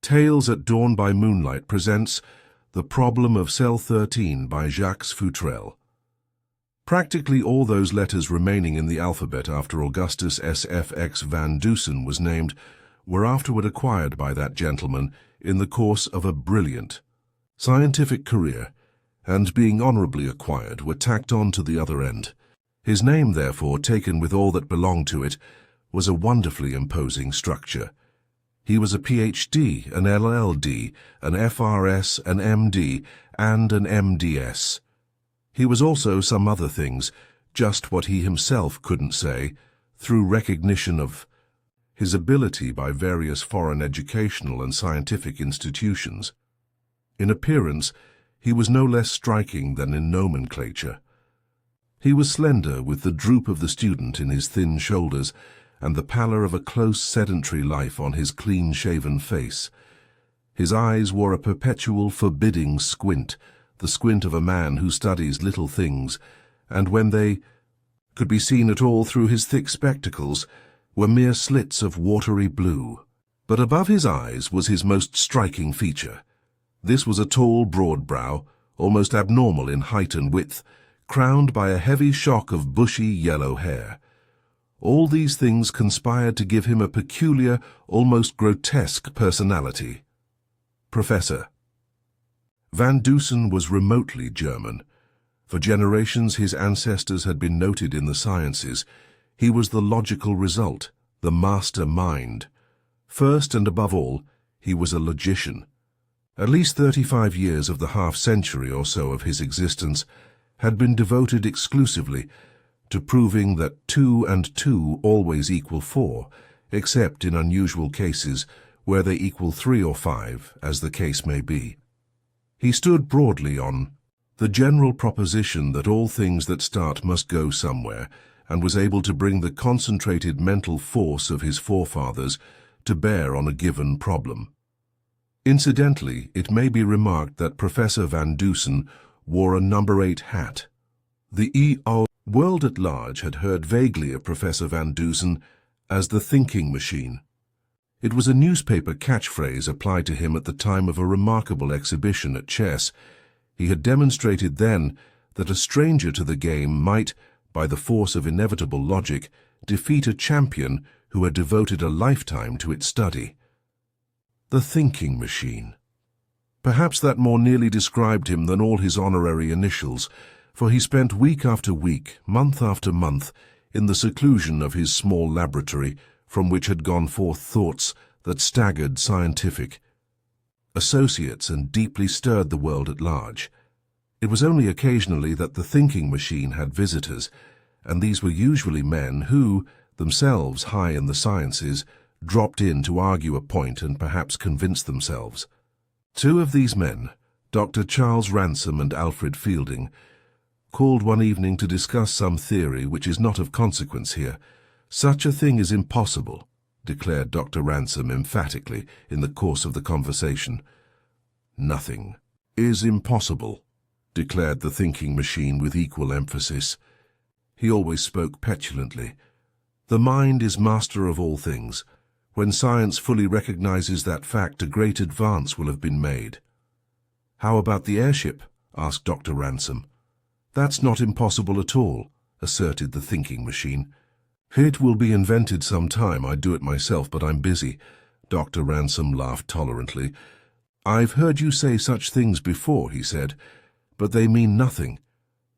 Tales at Dawn by Moonlight presents The Problem of Cell 13 by Jacques Futrelle. Practically all those letters remaining in the alphabet after Augustus S. F. X. van Dusen was named were afterward acquired by that gentleman in the course of a brilliant scientific career, and being honorably acquired were tacked on to the other end. His name, therefore, taken with all that belonged to it, was a wonderfully imposing structure. He was a Ph.D., an LL.D., an F.R.S., an M.D., and an M.D.S. He was also some other things, just what he himself couldn't say, through recognition of his ability by various foreign educational and scientific institutions. In appearance, he was no less striking than in nomenclature. He was slender, with the droop of the student in his thin shoulders, and the pallor of a close sedentary life on his clean-shaven face. His eyes wore a perpetual forbidding squint, the squint of a man who studies little things, and when they could be seen at all through his thick spectacles, were mere slits of watery blue. But above his eyes was his most striking feature. This was a tall, broad brow, almost abnormal in height and width, crowned by a heavy shock of bushy yellow hair. All these things conspired to give him a peculiar, almost grotesque personality. Professor Van Dusen was remotely German. For generations his ancestors had been noted in the sciences. He was the logical result, the master mind. First and above all, he was a logician. At least 35 years of the half-century or so of his existence had been devoted exclusively to proving that 2 and 2 always equal 4, except in unusual cases where they equal 3 or 5, as the case may be. He stood broadly on the general proposition that all things that start must go somewhere, and was able to bring the concentrated mental force of his forefathers to bear on a given problem. Incidentally, it may be remarked that Professor Van Dusen wore a number 8 hat. The E.O. world at large had heard vaguely of Professor Van Dusen as the thinking machine. It was a newspaper catchphrase applied to him at the time of a remarkable exhibition at chess. He had demonstrated then that a stranger to the game might, by the force of inevitable logic, defeat a champion who had devoted a lifetime to its study. The thinking machine. Perhaps that more nearly described him than all his honorary initials, for he spent week after week, month after month, in the seclusion of his small laboratory, from which had gone forth thoughts that staggered scientific associates and deeply stirred the world at large. It was only occasionally that the thinking machine had visitors, and these were usually men who, themselves high in the sciences, dropped in to argue a point and perhaps convince themselves. 2 of these men, Dr. Charles Ransom and Alfred Fielding, called one evening to discuss some theory which is not of consequence here. "Such a thing is impossible," declared Dr. Ransom emphatically in the course of the conversation. "Nothing is impossible," declared the thinking machine with equal emphasis. He always spoke petulantly. "The mind is master of all things. When science fully recognizes that fact, a great advance will have been made." "How about the airship?" asked Dr. Ransom. "That's not impossible at all," asserted the thinking machine. "It will be invented some time. I'd do it myself, but I'm busy." Dr. Ransom laughed tolerantly. "I've heard you say such things before," he said, "but they mean nothing.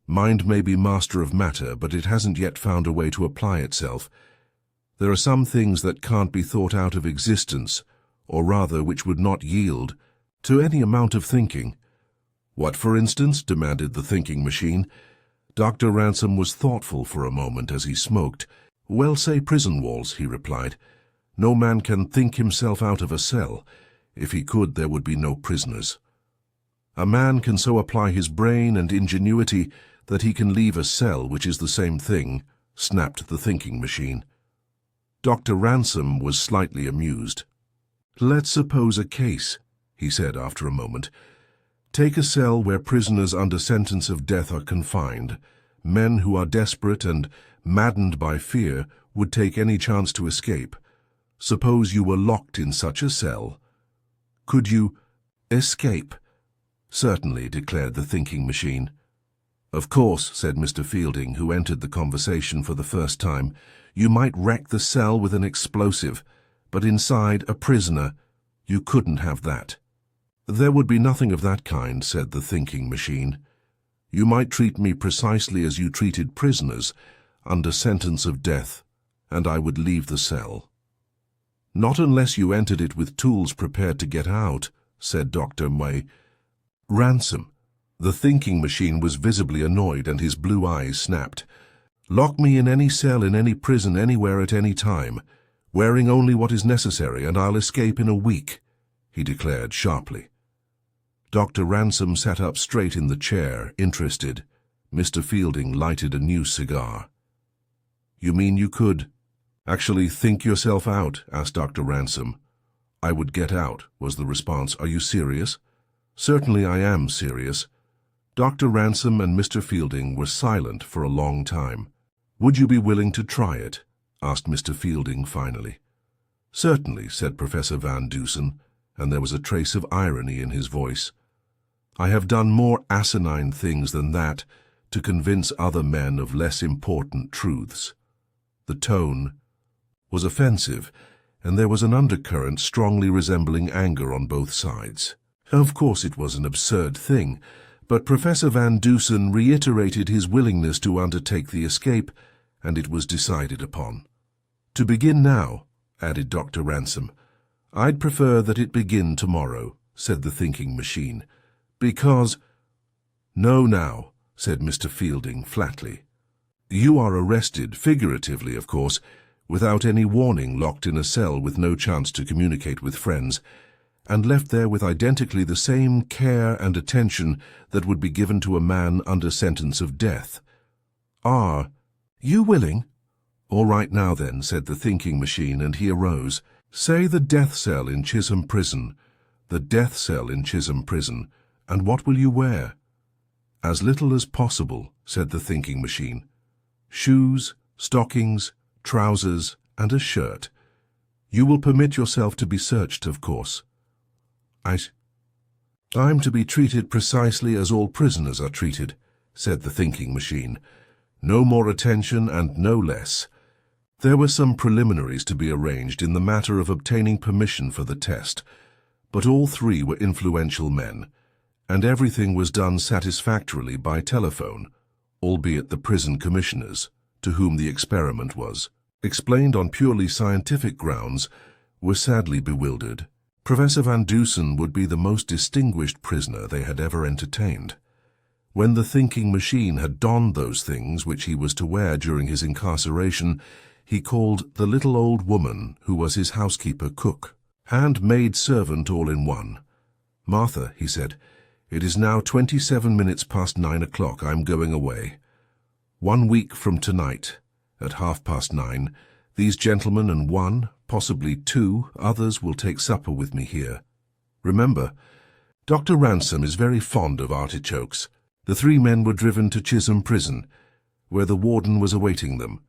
Mind may be master of matter, but it hasn't yet found a way to apply itself. There are some things that can't be thought out of existence, or rather which would not yield to any amount of thinking." "What, for instance?" demanded the thinking machine. Dr. Ransom was thoughtful for a moment as he smoked. "Well, say prison walls," he replied. "No man can think himself out of a cell. If he could, there would be no prisoners. A man can so apply his brain and ingenuity that he can leave a cell, which is the same thing," snapped the thinking machine. Dr. Ransom was slightly amused. "Let's suppose a case," he said after a moment. "Take a cell where prisoners under sentence of death are confined. Men who are desperate and maddened by fear would take any chance to escape. Suppose you were locked in such a cell. Could you escape? Certainly, declared the thinking machine. Of course, said Mr. Fielding, who entered the conversation for the first time, you might wreck the cell with an explosive, but inside a prisoner, you couldn't have that. There would be nothing of that kind, said the thinking machine. You might treat me precisely as you treated prisoners, under sentence of death, and I would leave the cell. Not unless you entered it with tools prepared to get out, said Dr. May. Ransom. The thinking machine was visibly annoyed and his blue eyes snapped. Lock me in any cell in any prison anywhere at any time, wearing only what is necessary, and I'll escape in a week, he declared sharply. Dr. Ransom sat up straight in the chair, interested. Mr. Fielding lighted a new cigar. You mean you could actually think yourself out? Asked Dr. Ransom. I would get out, was the response. Are you serious? Certainly I am serious. Dr. Ransom and Mr. Fielding were silent for a long time. Would you be willing to try it? Asked Mr. Fielding finally. Certainly, said Professor Van Dusen, and there was a trace of irony in his voice. I have done more asinine things than that to convince other men of less important truths. The tone was offensive, and there was an undercurrent strongly resembling anger on both sides. Of course it was an absurd thing, but Professor Van Dusen reiterated his willingness to undertake the escape, and it was decided upon. To begin now, added Dr. Ransom. I'd prefer that it begin tomorrow, said the thinking machine, because— No now, said Mr. Fielding flatly. You are arrested, figuratively of course, without any warning, locked in a cell with no chance to communicate with friends, and left there with identically the same care and attention that would be given to a man under sentence of death. Are you willing? All right now then, said the thinking machine, and he arose. Say the death cell in Chisholm Prison, the death cell in Chisholm Prison, and what will you wear? As little as possible, said the thinking machine. Shoes, stockings, trousers, and a shirt. You will permit yourself to be searched, of course. I'm to be treated precisely as all prisoners are treated, said the thinking machine. No more attention and no less. There were some preliminaries to be arranged in the matter of obtaining permission for the test, but all three were influential men, and everything was done satisfactorily by telephone, albeit the prison commissioners, to whom the experiment was explained on purely scientific grounds, were sadly bewildered. Professor Van Dusen would be the most distinguished prisoner they had ever entertained. When the thinking machine had donned those things which he was to wear during his incarceration, he called the little old woman who was his housekeeper cook, and maid servant all in one. Martha, he said, it is now 27 minutes past 9 o'clock. I'm going away. 1 week from tonight, at 9:30, these gentlemen and one, possibly two, others will take supper with me here. Remember, Dr. Ransom is very fond of artichokes. The three men were driven to Chisholm Prison, where the warden was awaiting them,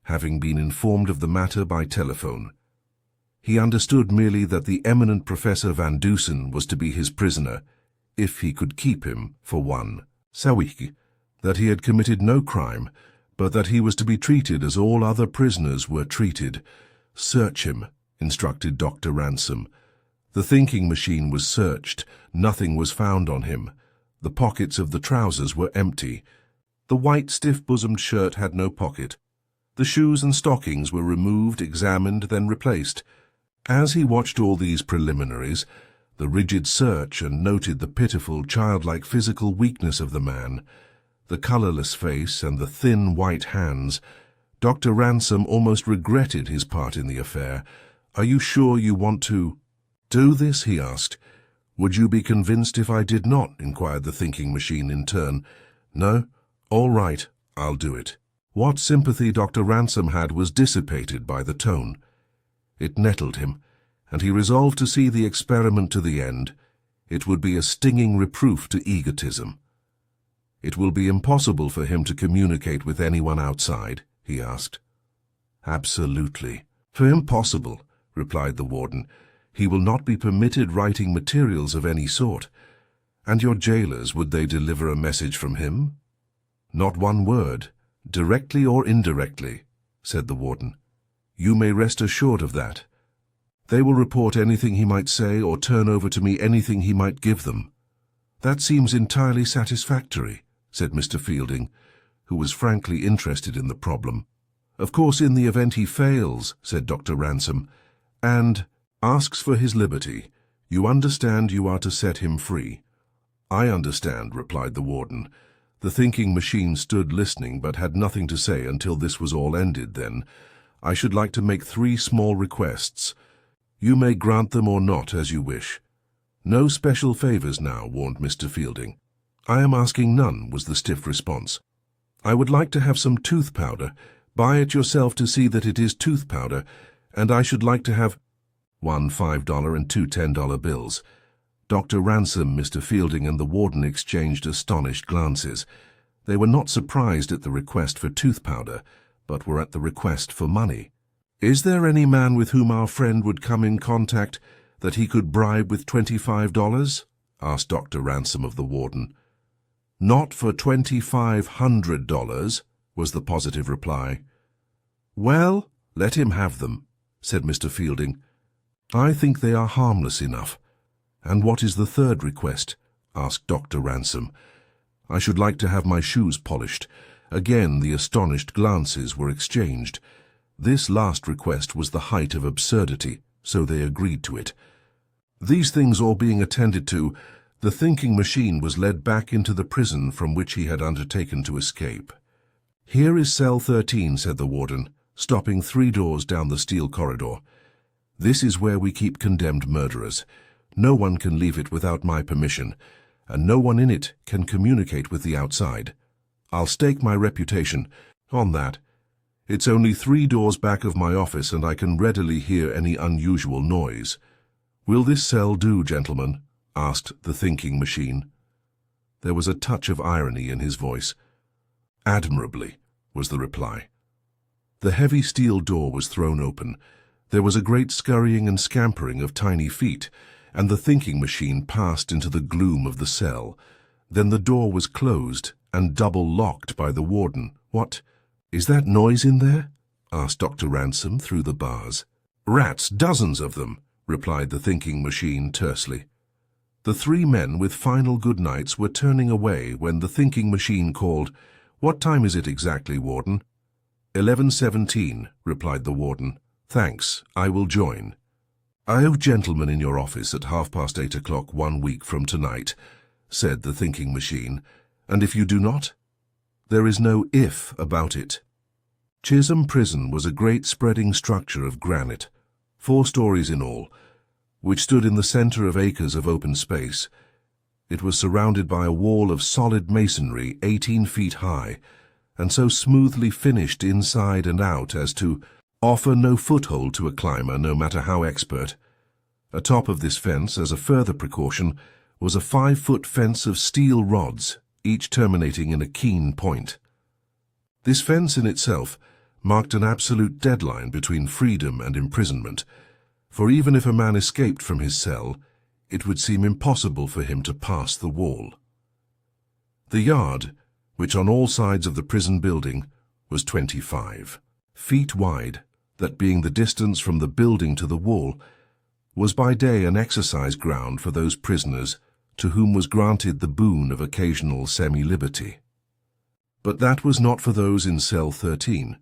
having been informed of the matter by telephone. He understood merely that the eminent Professor Van Dusen was to be his prisoner, if he could keep him for 1 week, that he had committed no crime, but that he was to be treated as all other prisoners were treated. Search him, instructed Dr. Ransom. The thinking machine was searched. Nothing was found on him. The pockets of the trousers were empty. The white stiff-bosomed shirt had no pocket. The shoes and stockings were removed, examined, then replaced. As he watched all these preliminaries, the rigid search, and noted the pitiful, childlike physical weakness of the man, the colourless face and the thin white hands, Dr. Ransom almost regretted his part in the affair. Are you sure you want to do this? He asked. Would you be convinced if I did not? Inquired the thinking machine in turn. No? All right, I'll do it. What sympathy Dr. Ransom had was dissipated by the tone. It nettled him, and he resolved to see the experiment to the end. It would be a stinging reproof to egotism. It will be impossible for him to communicate with anyone outside, he asked. Absolutely. For impossible, replied the warden. He will not be permitted writing materials of any sort. And your jailers, would they deliver a message from him? Not one word, directly or indirectly, said the warden. You may rest assured of that. They will report anything he might say or turn over to me anything he might give them. That seems entirely satisfactory, said Mr. Fielding, who was frankly interested in the problem. Of course, in the event he fails, said Dr. Ransom, and asks for his liberty, you understand you are to set him free. I understand, replied the warden. The thinking machine stood listening but had nothing to say until this was all ended. Then, I should like to make 3 small requests. You may grant them or not as you wish. No special favors now, warned Mr. Fielding. I am asking none, was the stiff response. I would like to have some tooth powder. Buy it yourself to see that it is tooth powder, and I should like to have 1 $5 and 2 $10 bills. Dr. Ransom, Mr. Fielding, and the warden exchanged astonished glances. They were not surprised at the request for tooth powder, but were at the request for money. Is there any man with whom our friend would come in contact that he could bribe with $25? Asked Dr. Ransom of the warden. Not for $2,500, was the positive reply. Well, let him have them, said Mr. Fielding. I think they are harmless enough. And what is the third request? Asked Dr. Ransom. I should like to have my shoes polished. Again the astonished glances were exchanged. This last request was the height of absurdity, so they agreed to it. These things all being attended to, the thinking machine was led back into the prison from which he had undertaken to escape. Here is cell 13, said the warden, stopping 3 doors down the steel corridor. This is where we keep condemned murderers. No one can leave it without my permission, and no one in it can communicate with the outside. I'll stake my reputation on that. It's only 3 doors back of my office, and I can readily hear any unusual noise. Will this cell do, gentlemen? Asked the thinking machine. There was a touch of irony in his voice. Admirably, was the reply. The heavy steel door was thrown open. There was a great scurrying and scampering of tiny feet, and the thinking machine passed into the gloom of the cell. Then the door was closed and double-locked by the warden. What? Is that noise in there? Asked Dr. Ransom through the bars. Rats, dozens of them, replied the thinking machine tersely. The 3 men with final good nights were turning away when the thinking machine called, What time is it exactly, warden? 11:17, replied the warden. Thanks, I will join. I have gentlemen in your office at 8:30 o'clock 1 week from tonight, said the thinking machine, and if you do not, there is no if about it. Chisholm Prison was a great spreading structure of granite, 4 stories in all, which stood in the center of acres of open space. It was surrounded by a wall of solid masonry 18 feet high, and so smoothly finished inside and out as to offer no foothold to a climber, no matter how expert. Atop of this fence, as a further precaution, was a 5-foot fence of steel rods, each terminating in a keen point. This fence in itself marked an absolute deadline between freedom and imprisonment, for even if a man escaped from his cell, it would seem impossible for him to pass the wall. The yard, which on all sides of the prison building was 25 feet wide, that being the distance from the building to the wall, was by day an exercise ground for those prisoners to whom was granted the boon of occasional semi-liberty. But that was not for those in cell 13.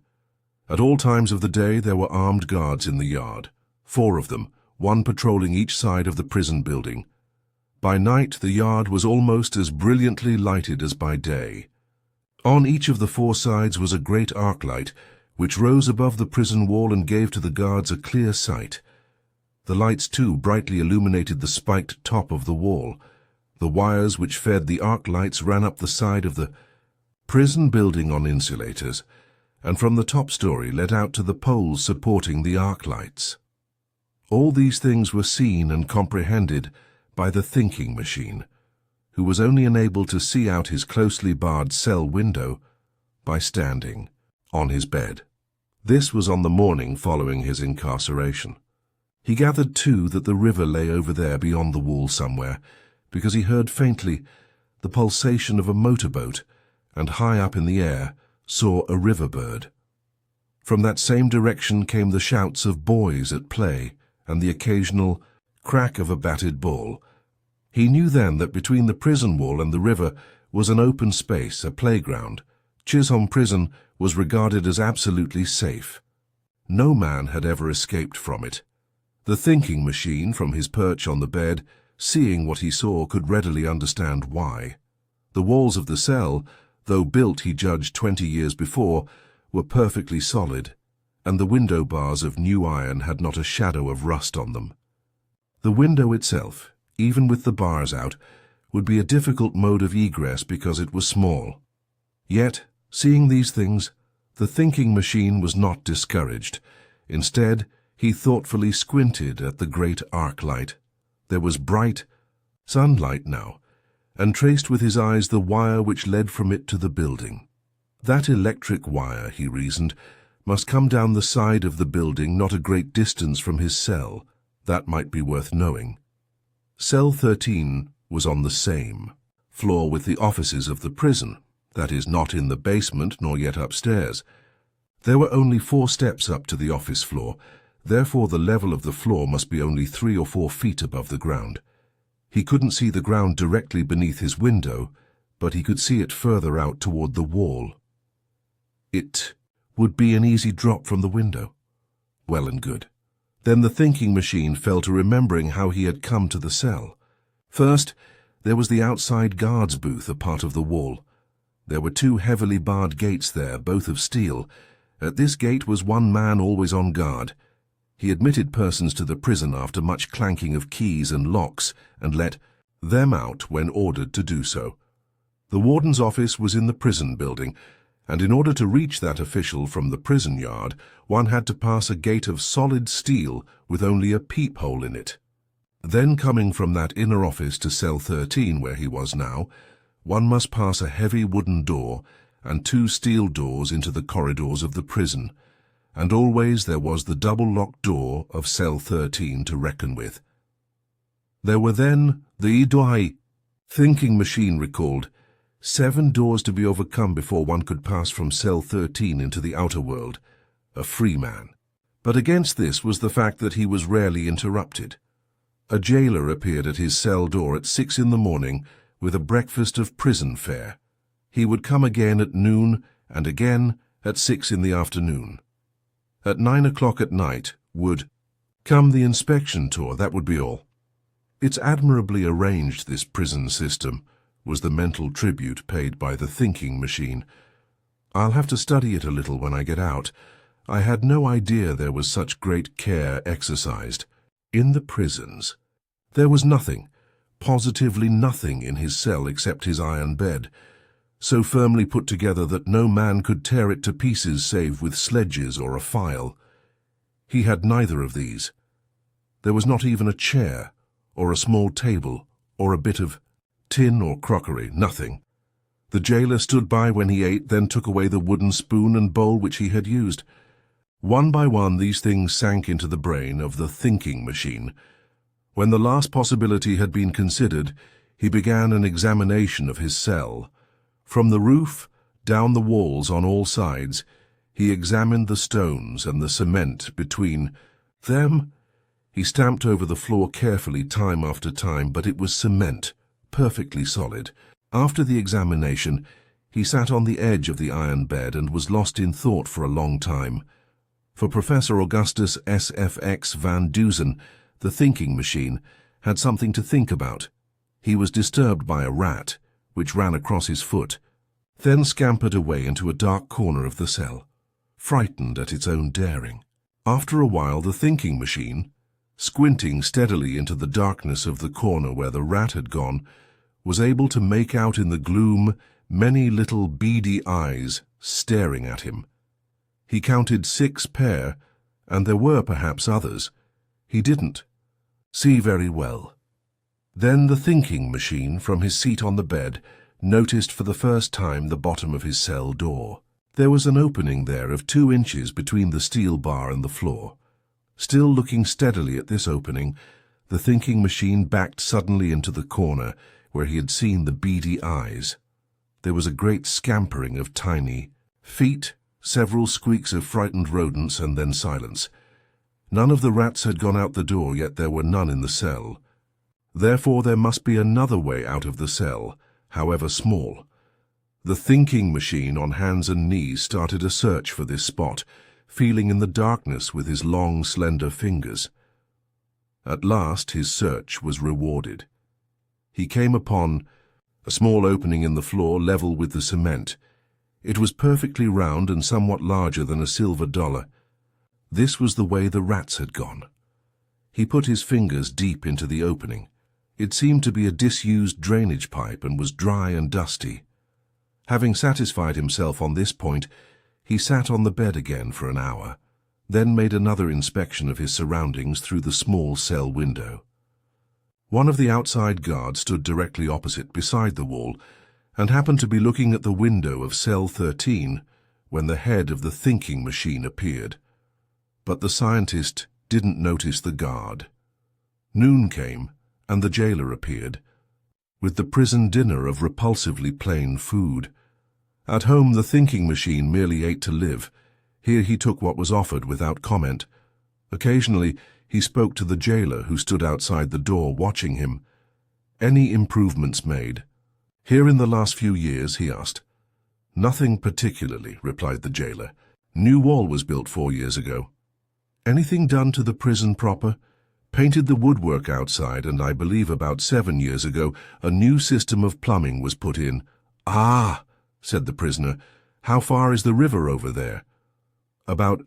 At all times of the day there were armed guards in the yard, 4 of them, 1 patrolling each side of the prison building. By night the yard was almost as brilliantly lighted as by day. On each of the 4 sides was a great arc light, which rose above the prison wall and gave to the guards a clear sight. The lights, too, brightly illuminated the spiked top of the wall. The wires which fed the arc lights ran up the side of the prison building on insulators, and from the top story led out to the poles supporting the arc lights. All these things were seen and comprehended by the thinking machine, who was only enabled to see out his closely barred cell window by standing on his bed. This was on the morning following his incarceration. He gathered too that the river lay over there beyond the wall somewhere, because he heard faintly the pulsation of a motorboat, and high up in the air saw a river bird. From that same direction came the shouts of boys at play and the occasional crack of a batted ball. He knew then that between the prison wall and the river was an open space, a playground. Chisholm Prison was regarded as absolutely safe. No man had ever escaped from it. The thinking machine, from his perch on the bed, seeing what he saw, could readily understand why. The walls of the cell, though built, he judged, 20 years before, were perfectly solid, and the window bars of new iron had not a shadow of rust on them. The window itself, even with the bars out, would be a difficult mode of egress because it was small. Yet, seeing these things, the thinking machine was not discouraged. Instead, he thoughtfully squinted at the great arc light. There was bright sunlight now, and traced with his eyes the wire which led from it to the building. That electric wire, he reasoned, must come down the side of the building not a great distance from his cell. That might be worth knowing. Cell 13 was on the same floor with the offices of the prison, that is, not in the basement nor yet upstairs. There were only 4 steps up to the office floor, therefore the level of the floor must be only 3 or 4 feet above the ground. He couldn't see the ground directly beneath his window, but he could see it further out toward the wall. It would be an easy drop from the window. Well and good. Then the thinking machine fell to remembering how he had come to the cell. First, there was the outside guard's booth, a part of the wall. There were 2 heavily barred gates there, both of steel. At this gate was one man always on guard. He admitted persons to the prison after much clanking of keys and locks, and let them out when ordered to do so. The warden's office was in the prison building, and in order to reach that official from the prison yard, one had to pass a gate of solid steel with only a peephole in it. Then, coming from that inner office to cell 13, where he was now, one must pass a heavy wooden door and 2 steel doors into the corridors of the prison, and always there was the double-locked door of cell 13 to reckon with. There were then the thinking machine recalled 7 doors to be overcome before one could pass from cell 13 into the outer world, a free man. But against this was the fact that he was rarely interrupted. A jailer appeared at his cell door at 6 in the morning with a breakfast of prison fare. He would come again at noon and again at 6 in the afternoon. At 9 o'clock at night would come the inspection tour, that would be all. It's admirably arranged, this prison system, was the mental tribute paid by the thinking machine. I'll have to study it a little when I get out. I had no idea there was such great care exercised. In the prisons, there was nothing, positively nothing in his cell except his iron bed, so firmly put together that no man could tear it to pieces save with sledges or a file. He had neither of these. There was not even a chair, or a small table, or a bit of tin or crockery, nothing. The jailer stood by when he ate, then took away the wooden spoon and bowl which he had used. One by one these things sank into the brain of the thinking machine. When the last possibility had been considered, he began an examination of his cell. From the roof, down the walls on all sides, he examined the stones and the cement between them. He stamped over the floor carefully time after time, but it was cement, perfectly solid. After the examination, he sat on the edge of the iron bed and was lost in thought for a long time. For Professor Augustus S. van Dusen, the thinking machine, had something to think about. He was disturbed by a rat, which ran across his foot, then scampered away into a dark corner of the cell, frightened at its own daring. After a while the thinking machine, squinting steadily into the darkness of the corner where the rat had gone, was able to make out in the gloom many little beady eyes staring at him. He counted 6 pair, and there were perhaps others. He didn't see very well. Then the thinking machine, from his seat on the bed, noticed for the first time the bottom of his cell door. There was an opening there of 2 inches between the steel bar and the floor. Still looking steadily at this opening, the thinking machine backed suddenly into the corner where he had seen the beady eyes. There was a great scampering of tiny feet, several squeaks of frightened rodents, and then silence. None of the rats had gone out the door, yet there were none in the cell. Therefore there must be another way out of the cell, however small. The thinking machine on hands and knees started a search for this spot, feeling in the darkness with his long, slender fingers. At last his search was rewarded. He came upon a small opening in the floor level with the cement. It was perfectly round and somewhat larger than a silver dollar. This was the way the rats had gone. He put his fingers deep into the opening. It seemed to be a disused drainage pipe and was dry and dusty. Having satisfied himself on this point, he sat on the bed again for an hour, then made another inspection of his surroundings through the small cell window. One of the outside guards stood directly opposite, beside the wall, and happened to be looking at the window of cell 13 when the head of the thinking machine appeared. But the scientist didn't notice the guard. Noon came, and the jailer appeared, with the prison dinner of repulsively plain food. At home the thinking machine merely ate to live. Here he took what was offered without comment. Occasionally he spoke to the jailer, who stood outside the door watching him. Any improvements made? Here in the last few years, he asked. Nothing particularly, replied the jailer. New wall was built 4 years ago. Anything done to the prison proper? Painted the woodwork outside, and I believe about 7 years ago a new system of plumbing was put in. Ah, said the prisoner. How far is the river over there? About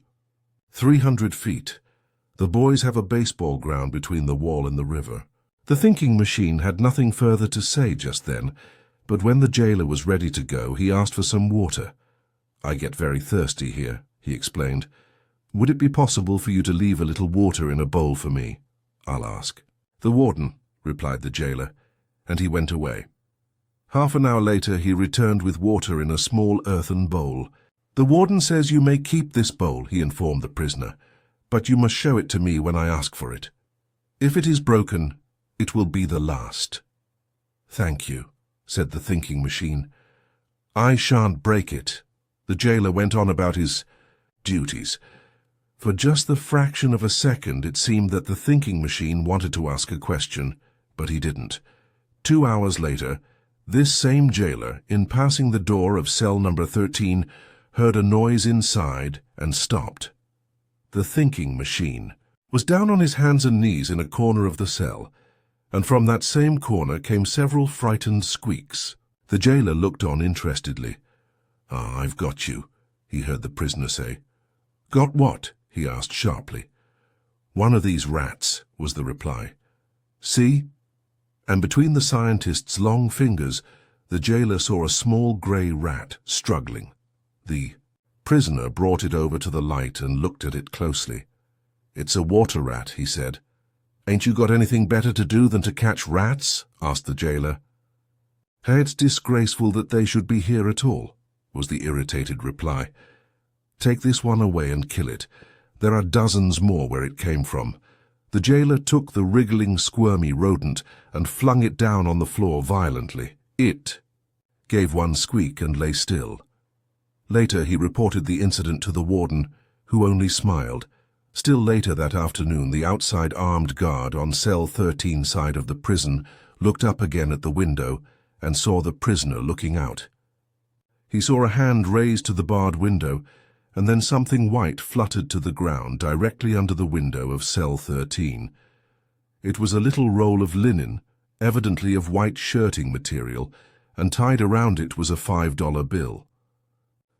300 feet. The boys have a baseball ground between the wall and the river. The thinking machine had nothing further to say just then, but when the jailer was ready to go, he asked for some water. I get very thirsty here, he explained. Would it be possible for you to leave a little water in a bowl for me? I'll ask. The warden, replied the jailer, and he went away. Half an hour later he returned with water in a small earthen bowl. The warden says you may keep this bowl, he informed the prisoner, but you must show it to me when I ask for it. If it is broken, it will be the last. Thank you, said the thinking machine. I shan't break it. The jailer went on about his duties. For just the fraction of a second it seemed that the thinking machine wanted to ask a question, but he didn't. 2 hours later, this same jailer, in passing the door of cell number 13, heard a noise inside and stopped. The thinking machine was down on his hands and knees in a corner of the cell, and from that same corner came several frightened squeaks. The jailer looked on interestedly. "Ah, I've got you," he heard the prisoner say. "Got what?" he asked sharply. "One of these rats," was the reply. "See?" And between the scientist's long fingers, the jailer saw a small grey rat struggling. The prisoner brought it over to the light and looked at it closely. "It's a water rat," he said. "Ain't you got anything better to do than to catch rats?" asked the jailer. "Hey, it's disgraceful that they should be here at all," was the irritated reply. "Take this one away and kill it. There are dozens more where it came from." The jailer took the wriggling, squirmy rodent and flung it down on the floor violently. It gave one squeak and lay still. Later he reported the incident to the warden, who only smiled. Still later that afternoon, the outside armed guard on cell 13 side of the prison looked up again at the window and saw the prisoner looking out. He saw a hand raised to the barred window, and then something white fluttered to the ground directly under the window of cell 13. It was a little roll of linen, evidently of white shirting material, and tied around it was a $5 bill.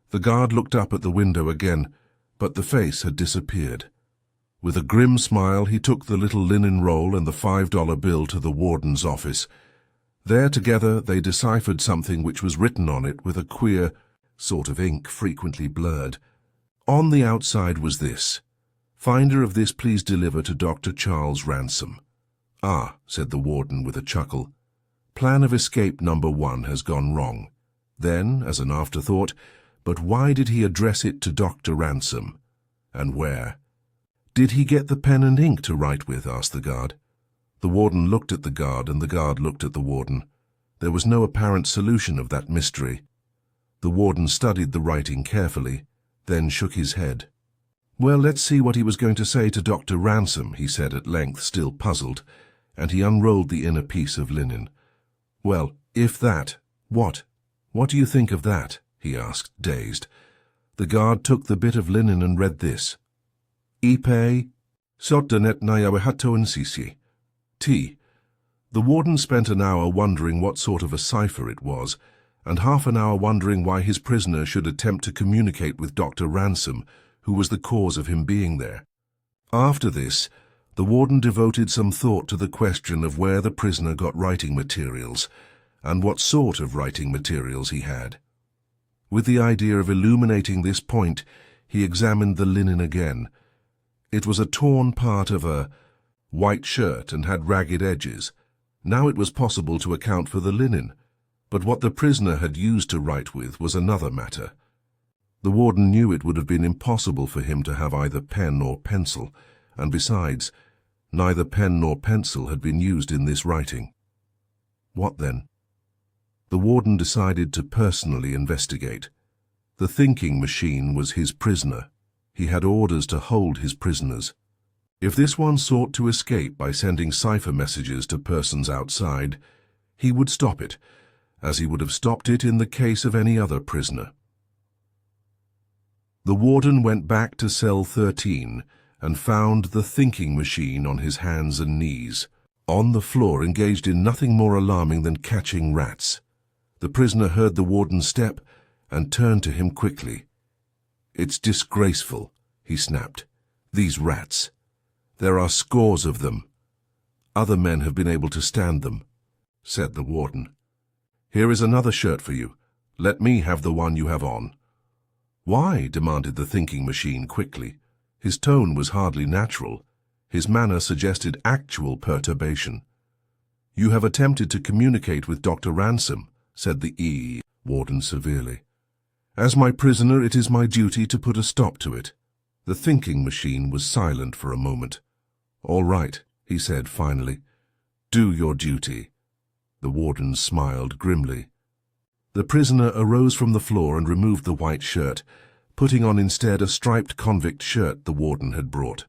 The guard looked up at the window again, but the face had disappeared. With a grim smile, he took the little linen roll and the $5 bill to the warden's office. There together they deciphered something which was written on it with a queer sort of ink, frequently blurred. On the outside was this: "Finder of this please deliver to Dr. Charles Ransom." "Ah," said the warden with a chuckle. "Plan of escape number 1 has gone wrong." Then, as an afterthought, but why did he address it to Dr. Ransom? And where? "Did he get the pen and ink to write with?" asked the guard. The warden looked at the guard, and the guard looked at the warden. There was no apparent solution of that mystery. The warden studied the writing carefully, then shook his head. "Well, let's see what he was going to say to Dr. Ransom," he said at length, still puzzled, and he unrolled the inner piece of linen. "Well, if that, what do you think of that?" he asked, dazed. The guard took the bit of linen and read this. "Ipe, sotdanet nayawehatoen sisi. T." The warden spent an hour wondering what sort of a cipher it was, and half an hour wondering why his prisoner should attempt to communicate with Dr. Ransom, who was the cause of him being there. After this, the warden devoted some thought to the question of where the prisoner got writing materials, and what sort of writing materials he had. With the idea of illuminating this point, he examined the linen again. It was a torn part of a white shirt and had ragged edges. Now it was possible to account for the linen, but what the prisoner had used to write with was another matter. The warden knew it would have been impossible for him to have either pen or pencil, and besides, neither pen nor pencil had been used in this writing. What then? The warden decided to personally investigate. The thinking machine was his prisoner. He had orders to hold his prisoners. If this one sought to escape by sending cipher messages to persons outside, he would stop it, as he would have stopped it in the case of any other prisoner. The warden went back to cell 13 and found the thinking machine on his hands and knees, on the floor, engaged in nothing more alarming than catching rats. The prisoner heard the warden's step and turned to him quickly. "It's disgraceful," he snapped. "These rats. There are scores of them. Other men have been able to stand them," said the warden. "Here is another shirt for you. Let me have the one you have on." "Why?" demanded the thinking machine quickly. His tone was hardly natural. His manner suggested actual perturbation. "You have attempted to communicate with Dr. Ransom," said the warden severely. "As my prisoner, it is my duty to put a stop to it." The thinking machine was silent for a moment. "All right," he said finally. "Do your duty." The warden smiled grimly. The prisoner arose from the floor and removed the white shirt, putting on instead a striped convict shirt the warden had brought.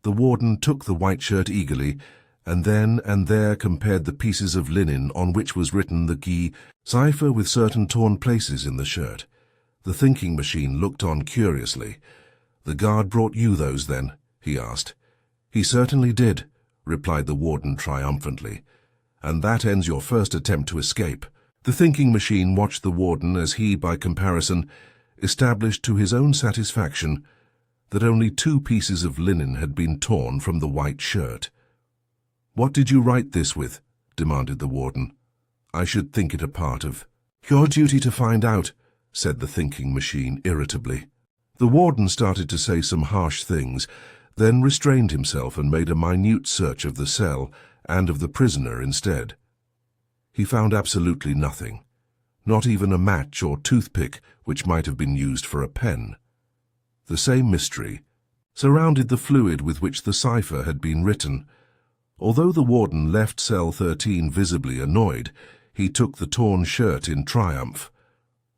The warden took the white shirt eagerly, and then and there compared the pieces of linen on which was written the key cipher with certain torn places in the shirt. The thinking machine looked on curiously. "The guard brought you those, then?" he asked. "He certainly did," replied the warden triumphantly. "And that ends your first attempt to escape." The thinking machine watched the warden as he, by comparison, established to his own satisfaction that only 2 pieces of linen had been torn from the white shirt. "What did you write this with?" demanded the warden. "I should think it a part of—" "Your duty to find out," said the thinking machine irritably. The warden started to say some harsh things, then restrained himself and made a minute search of the cell and of the prisoner instead. He found absolutely nothing, not even a match or toothpick which might have been used for a pen. The same mystery surrounded the fluid with which the cipher had been written. Although the warden left cell 13 visibly annoyed, he took the torn shirt in triumph.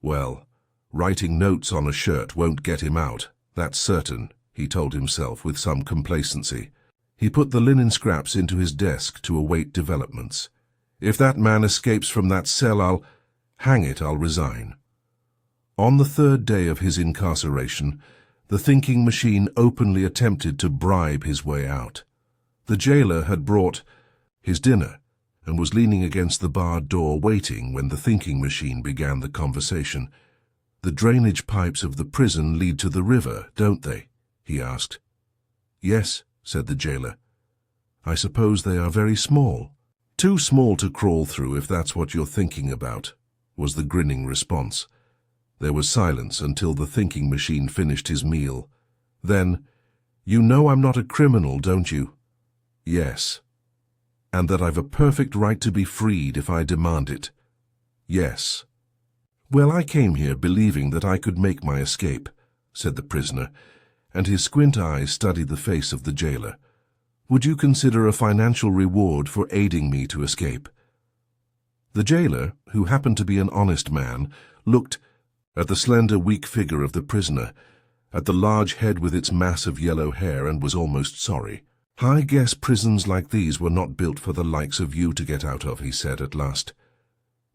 Well, writing notes on a shirt won't get him out, that's certain, he told himself with some complacency. He put the linen scraps into his desk to await developments. If that man escapes from that cell, I'll resign. On the 3rd day of his incarceration, the thinking machine openly attempted to bribe his way out. The jailer had brought his dinner and was leaning against the barred door waiting when the thinking machine began the conversation. "The drainage pipes of the prison lead to the river, don't they?" he asked. "Yes," said the jailer. "I suppose they are very small." "Too small to crawl through, if that's what you're thinking about," was the grinning response. There was silence until the thinking machine finished his meal. Then, "You know I'm not a criminal, don't you?" "Yes." "And that I've a perfect right to be freed if I demand it?" "Yes." "Well, I came here believing that I could make my escape," said the prisoner, and his squint eyes studied the face of the jailer. "Would you consider a financial reward for aiding me to escape?" The jailer, who happened to be an honest man, looked at the slender, weak figure of the prisoner, at the large head with its mass of yellow hair, and was almost sorry. "I guess prisons like these were not built for the likes of you to get out of," he said at last.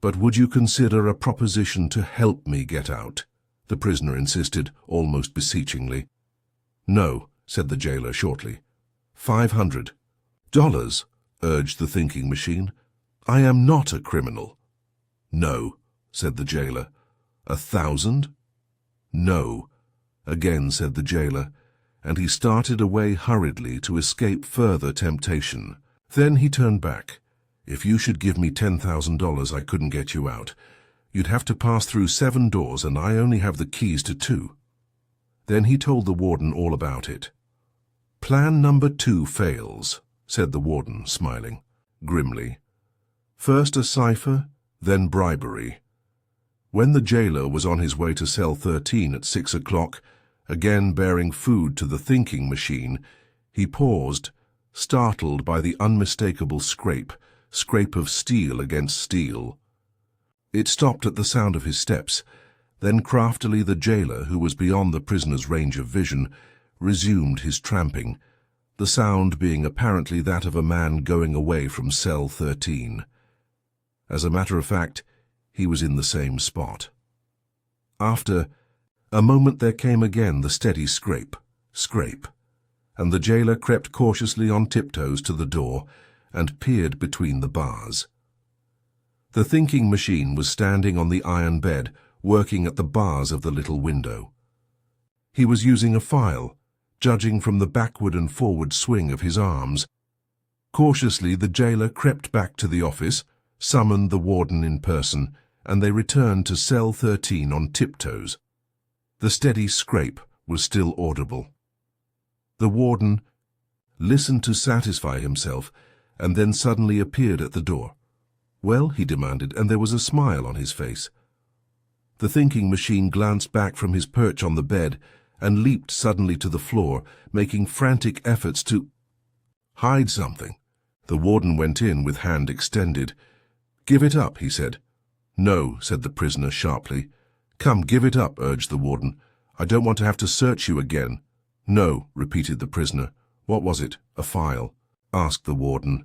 "But would you consider a proposition to help me get out?" the prisoner insisted, almost beseechingly. "No," said the jailer shortly. $500. Urged the thinking machine. "I am not a criminal." "No," said the jailer. 1,000? "No," again said the jailer, and he started away hurriedly to escape further temptation. Then he turned back. "If you should give me $10,000, I couldn't get you out. You'd have to pass through 7 doors, and I only have the keys to 2. Then he told the warden all about it. "Plan number 2 fails," said the warden, smiling grimly. "First a cipher, then bribery." When the jailer was on his way to cell 13 at 6 o'clock, again bearing food to the thinking machine, he paused, startled by the unmistakable scrape of steel against steel. It stopped at the sound of his steps. Then craftily the jailer, who was beyond the prisoner's range of vision, resumed his tramping, the sound being apparently that of a man going away from cell 13. As a matter of fact, he was in the same spot. After a moment there came again the steady scrape, and the jailer crept cautiously on tiptoes to the door and peered between the bars. The thinking machine was standing on the iron bed, working at the bars of the little window. He was using a file, judging from the backward and forward swing of his arms. Cautiously the jailer crept back to the office, summoned the warden in person, and they returned to cell 13 on tiptoes. The steady scrape was still audible. The warden listened to satisfy himself, and then suddenly appeared at the door. "Well?" he demanded, and there was a smile on his face. The thinking machine glanced back from his perch on the bed and leaped suddenly to the floor, making frantic efforts to hide something. The warden went in with hand extended. "Give it up," he said. "No," said the prisoner sharply. "Come, give it up," urged the warden. "I don't want to have to search you again." "No," repeated the prisoner. "What was it? A file?" asked the warden.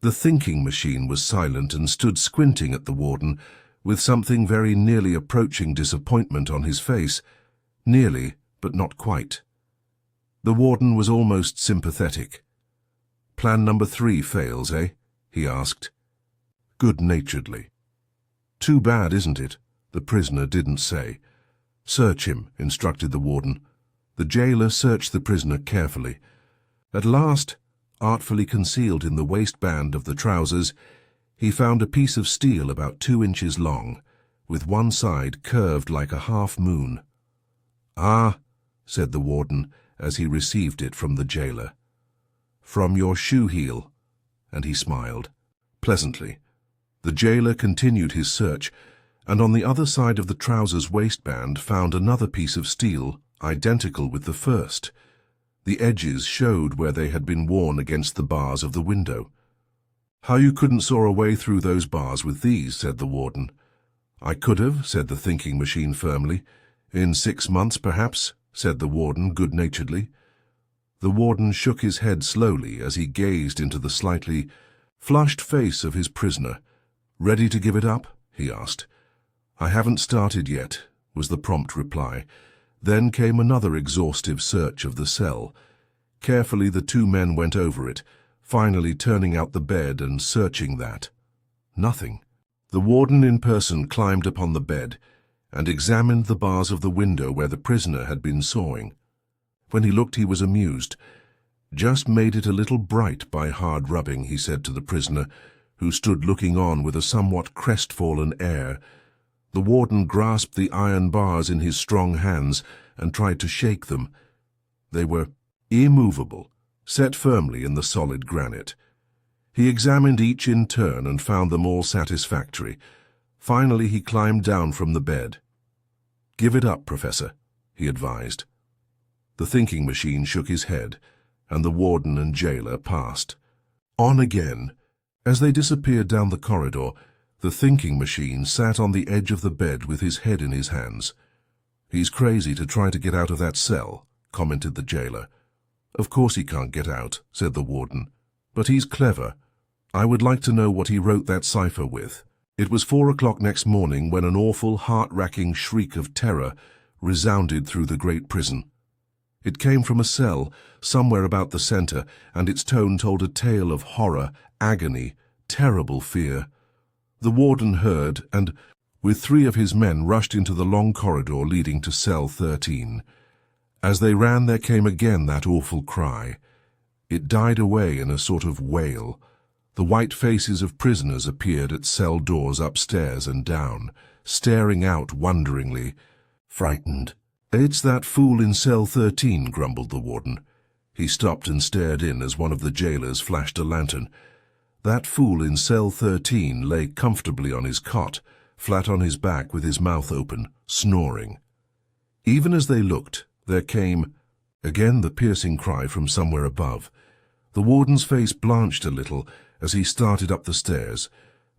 The thinking machine was silent and stood squinting at the warden, with something very nearly approaching disappointment on his face. Nearly, but not quite. The warden was almost sympathetic. "Plan number 3 fails, eh?" he asked, good-naturedly. "Too bad, isn't it?" The prisoner didn't say. "Search him," instructed the warden. The jailer searched the prisoner carefully. At last, artfully concealed in the waistband of the trousers, he found a piece of steel about 2 inches long, with one side curved like a half-moon. "Ah," said the warden as he received it from the jailer. "From your shoe heel," and he smiled pleasantly. The jailer continued his search, and on the other side of the trousers' waistband found another piece of steel identical with the first. The edges showed where they had been worn against the bars of the window. "How you couldn't saw a way through those bars with these," said the warden. "I could have," said the thinking machine firmly. "In 6 months, perhaps," said the warden good-naturedly. The warden shook his head slowly as he gazed into the slightly flushed face of his prisoner. "Ready to give it up?" he asked. "I haven't started yet," was the prompt reply. Then came another exhaustive search of the cell. Carefully the 2 men went over it, finally turning out the bed and searching that. Nothing. The warden in person climbed upon the bed and examined the bars of the window where the prisoner had been sawing. When he looked, he was amused. "Just made it a little bright by hard rubbing," he said to the prisoner, who stood looking on with a somewhat crestfallen air. The warden grasped the iron bars in his strong hands and tried to shake them. They were immovable, set firmly in the solid granite. He examined each in turn and found them all satisfactory. Finally he climbed down from the bed. "Give it up, Professor," he advised. The thinking machine shook his head, and the warden and jailer passed. On again. As they disappeared down the corridor, the thinking machine sat on the edge of the bed with his head in his hands. "He's crazy to try to get out of that cell," commented the jailer. "Of course he can't get out," said the warden. "But he's clever. I would like to know what he wrote that cipher with." It was 4 o'clock next morning when an awful, heart-racking shriek of terror resounded through the great prison. It came from a cell somewhere about the center, and its tone told a tale of horror, agony, terrible fear. The warden heard, and, with 3 of his men, rushed into the long corridor leading to cell 13. As they ran, there came again that awful cry. It died away in a sort of wail. The white faces of prisoners appeared at cell doors upstairs and down, staring out wonderingly, frightened. "It's that fool in cell 13, grumbled the warden. He stopped and stared in as one of the jailers flashed a lantern. That fool in cell 13 lay comfortably on his cot, flat on his back with his mouth open, snoring. Even as they looked, there came again the piercing cry from somewhere above. The warden's face blanched a little as he started up the stairs.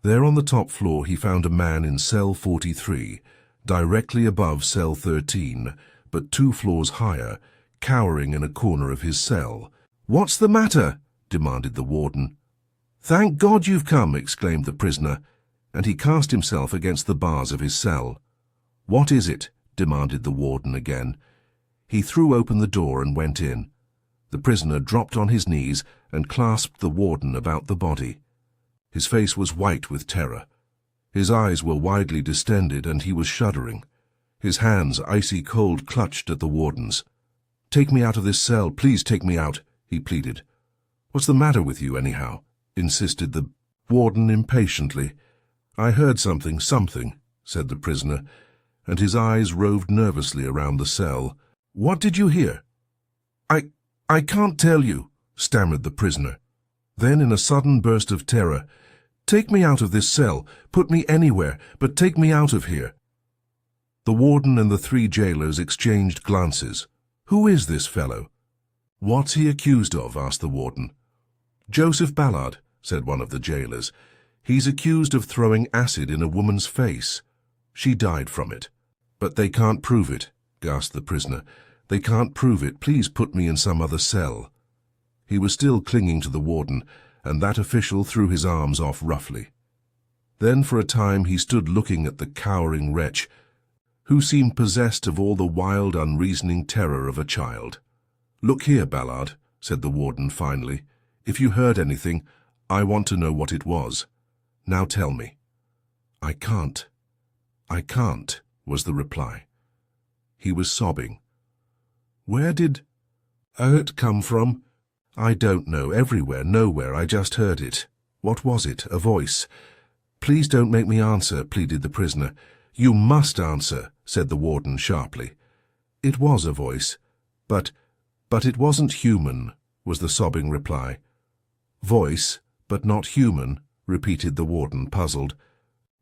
There on the top floor he found a man in cell 43, directly above cell 13, but 2 floors higher, cowering in a corner of his cell. "What's the matter?" demanded the warden. "Thank God you've come," exclaimed the prisoner, and he cast himself against the bars of his cell. "What is it?" demanded the warden again. He threw open the door and went in. The prisoner dropped on his knees and clasped the warden about the body. His face was white with terror. His eyes were widely distended, and he was shuddering. His hands, icy cold, clutched at the warden's. "Take me out of this cell, please take me out," he pleaded. "What's the matter with you, anyhow?" insisted the warden impatiently. "I heard something, said the prisoner, and his eyes roved nervously around the cell. "What did you hear?" I can't tell you," stammered the prisoner. Then, in a sudden burst of terror, "Take me out of this cell, put me anywhere, but take me out of here." The warden and the 3 jailers exchanged glances. "Who is this fellow?" "What's he accused of?" asked the warden. "Joseph Ballard," said one of the jailers. "He's accused of throwing acid in a woman's face. She died from it." "But they can't prove it," gasped the prisoner. "They can't prove it. Please put me in some other cell." He was still clinging to the warden, and that official threw his arms off roughly. Then for a time he stood looking at the cowering wretch, who seemed possessed of all the wild, unreasoning terror of a child. "Look here, Ballard," said the warden finally. "If you heard anything, I want to know what it was. Now tell me." I can't, was the reply. He was sobbing. "Where did it come from?" "I don't know. Everywhere, nowhere. I just heard it." "What was it? A voice?" "Please don't make me answer," pleaded the prisoner. "You must answer," said the warden sharply. "It was a voice. But it wasn't human," was the sobbing reply. "Voice, but not human," repeated the warden, puzzled.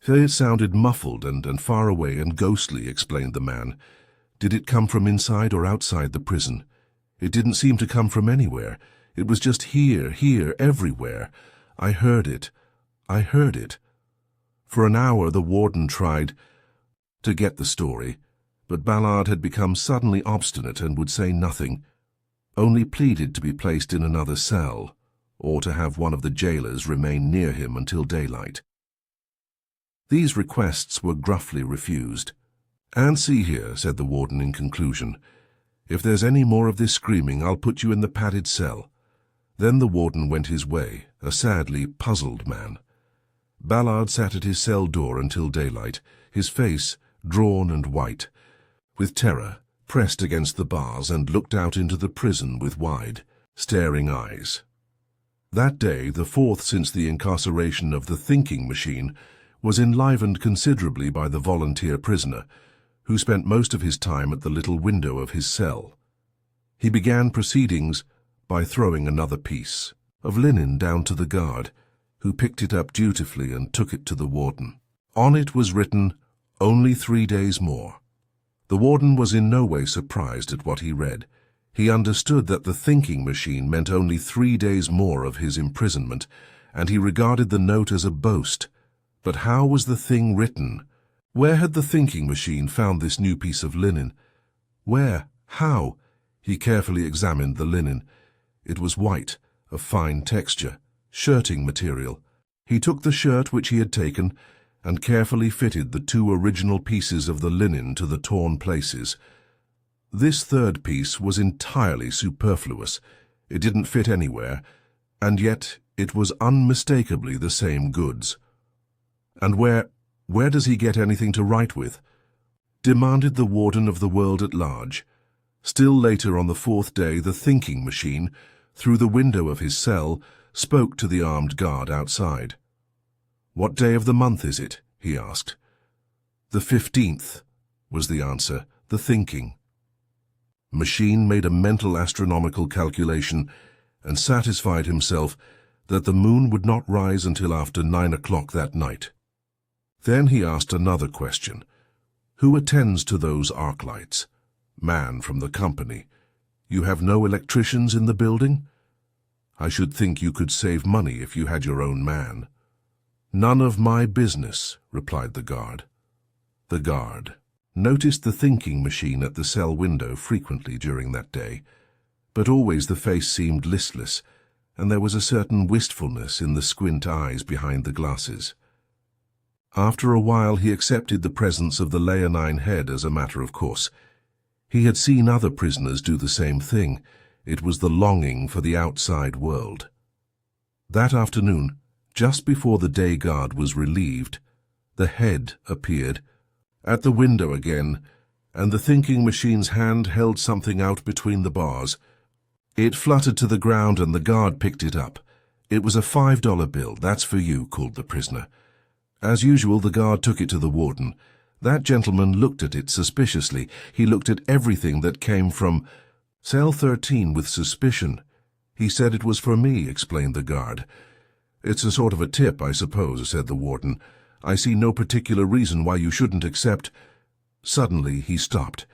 "It sounded muffled and far away and ghostly," explained the man. "Did it come from inside or outside the prison? It didn't seem to come from anywhere. It was just here, everywhere. I heard it. For an hour the warden tried to get the story, but Ballard had become suddenly obstinate and would say nothing, only pleaded to be placed in another cell, or to have one of the jailers remain near him until daylight. These requests were gruffly refused. "And see here," said the warden in conclusion, "if there's any more of this screaming, I'll put you in the padded cell." Then the warden went his way, a sadly puzzled man. Ballard sat at his cell door until daylight, his face drawn and white, with terror, pressed against the bars, and looked out into the prison with wide, staring eyes. That day, the 4th since the incarceration of the thinking machine, was enlivened considerably by the volunteer prisoner, who spent most of his time at the little window of his cell. He began proceedings by throwing another piece of linen down to the guard, who picked it up dutifully and took it to the warden. On it was written, "Only 3 days more." The warden was in no way surprised at what he read. He understood that the thinking machine meant only 3 days more of his imprisonment, and he regarded the note as a boast. But how was the thing written? Where had the thinking machine found this new piece of linen? Where? How? He carefully examined the linen. It was white, of fine texture, shirting material. He took the shirt which he had taken and carefully fitted the 2 original pieces of the linen to the torn places. This third piece was entirely superfluous. It didn't fit anywhere, and yet it was unmistakably the same goods. And where does he get anything to write with? Demanded the warden of the world at large. Still later on the 4th day, the thinking machine, through the window of his cell, spoke to the armed guard outside. "What day of the month is it?" he asked. "The 15th, was the answer, the thinking. Machine made a mental astronomical calculation and satisfied himself that the moon would not rise until after 9 o'clock that night. Then he asked another question. Who attends to those arc lights? Man from the company. You have no electricians in the building? I should think you could save money if you had your own man. None of my business, replied the guard. The guard noticed the thinking machine at the cell window frequently during that day, but always the face seemed listless, and there was a certain wistfulness in the squint eyes behind the glasses. After a while he accepted the presence of the leonine head as a matter of course. He had seen other prisoners do the same thing. It was the longing for the outside world. That afternoon, just before the day guard was relieved, the head appeared at the window again, and the thinking machine's hand held something out between the bars. It fluttered to the ground and the guard picked it up. It was a $5 bill. "That's for you," called the prisoner. As usual, the guard took it to the warden. That gentleman looked at it suspiciously. He looked at everything that came from Cell 13 with suspicion. "He said it was for me," explained the guard. "It's a sort of a tip, I suppose," said the warden. "I see no particular reason why you shouldn't accept—" Suddenly he stopped.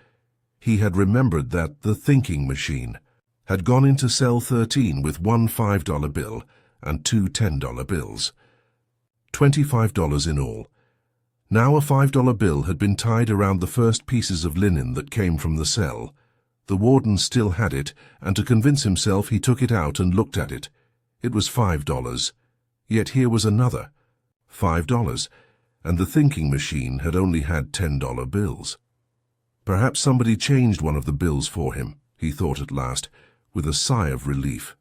He had remembered that the thinking machine had gone into Cell 13 with 1 $5 bill and 2 $10 bills. $25 in all. Now a $5 bill had been tied around the first pieces of linen that came from the cell. The warden still had it, and to convince himself he took it out and looked at it. It was $5. Yet here was another. $5, and the thinking machine had only had $10 bills. Perhaps somebody changed one of the bills for him, he thought at last, with a sigh of relief.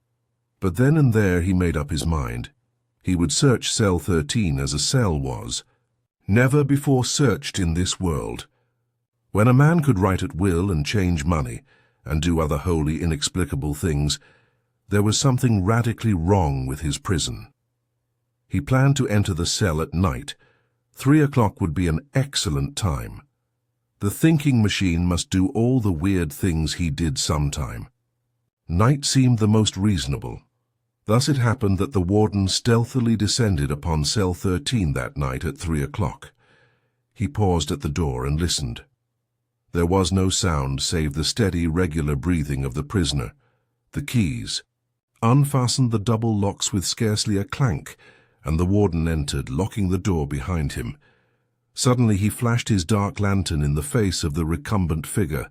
But then and there he made up his mind. He would search Cell 13 as a cell was, never before searched in this world. When a man could write at will and change money, and do other wholly inexplicable things, there was something radically wrong with his prison. He planned to enter the cell at night. 3 o'clock would be an excellent time. The thinking machine must do all the weird things he did sometime. Night seemed the most reasonable. Thus it happened that the warden stealthily descended upon Cell 13 that night at 3 o'clock. He paused at the door and listened. There was no sound save the steady, regular breathing of the prisoner. The keys unfastened the double locks with scarcely a clank, and the warden entered, locking the door behind him. Suddenly he flashed his dark lantern in the face of the recumbent figure.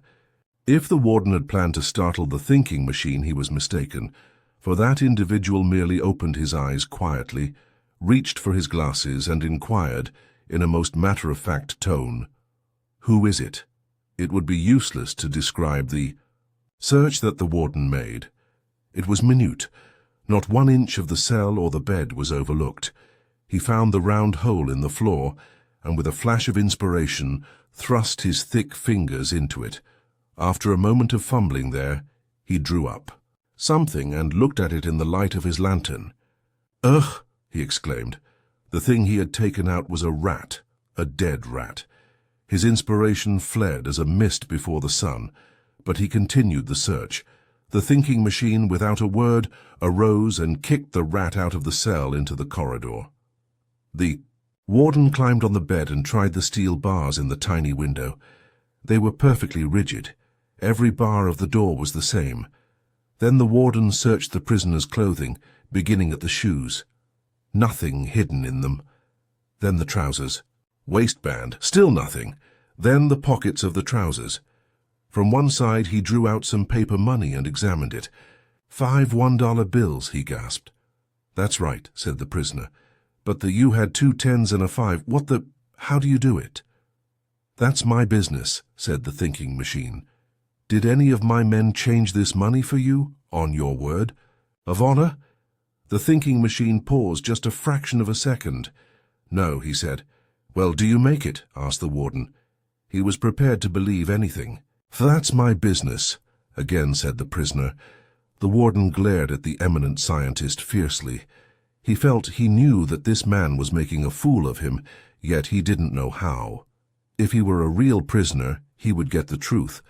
If the warden had planned to startle the thinking machine, he was mistaken, for that individual merely opened his eyes quietly, reached for his glasses, and inquired, in a most matter-of-fact tone, "Who is it?" It would be useless to describe the search that the warden made. It was minute. Not 1 inch of the cell or the bed was overlooked. He found the round hole in the floor, and with a flash of inspiration, thrust his thick fingers into it. After a moment of fumbling there, he drew up something and looked at it in the light of his lantern. "Ugh!" he exclaimed. The thing he had taken out was a rat, a dead rat. His inspiration fled as a mist before the sun, but he continued the search. The thinking machine, without a word, arose and kicked the rat out of the cell into the corridor. The warden climbed on the bed and tried the steel bars in the tiny window. They were perfectly rigid. Every bar of the door was the same. Then the warden searched the prisoner's clothing, beginning at the shoes. Nothing hidden in them. Then the trousers. Waistband, still nothing. Then the pockets of the trousers. From one side he drew out some paper money and examined it. 5 $1 bills, he gasped. That's right, said the prisoner. But you had 2 10s and a 5. What the... How do you do it? That's my business, said the thinking machine. Did any of my men change this money for you, on your word? Of honor? The thinking machine paused just a fraction of a second. No, he said. Well, do you make it? Asked the warden. He was prepared to believe anything. That's my business, again said the prisoner. The warden glared at the eminent scientist fiercely. He felt he knew that this man was making a fool of him, yet he didn't know how. If he were a real prisoner, he would get the truth.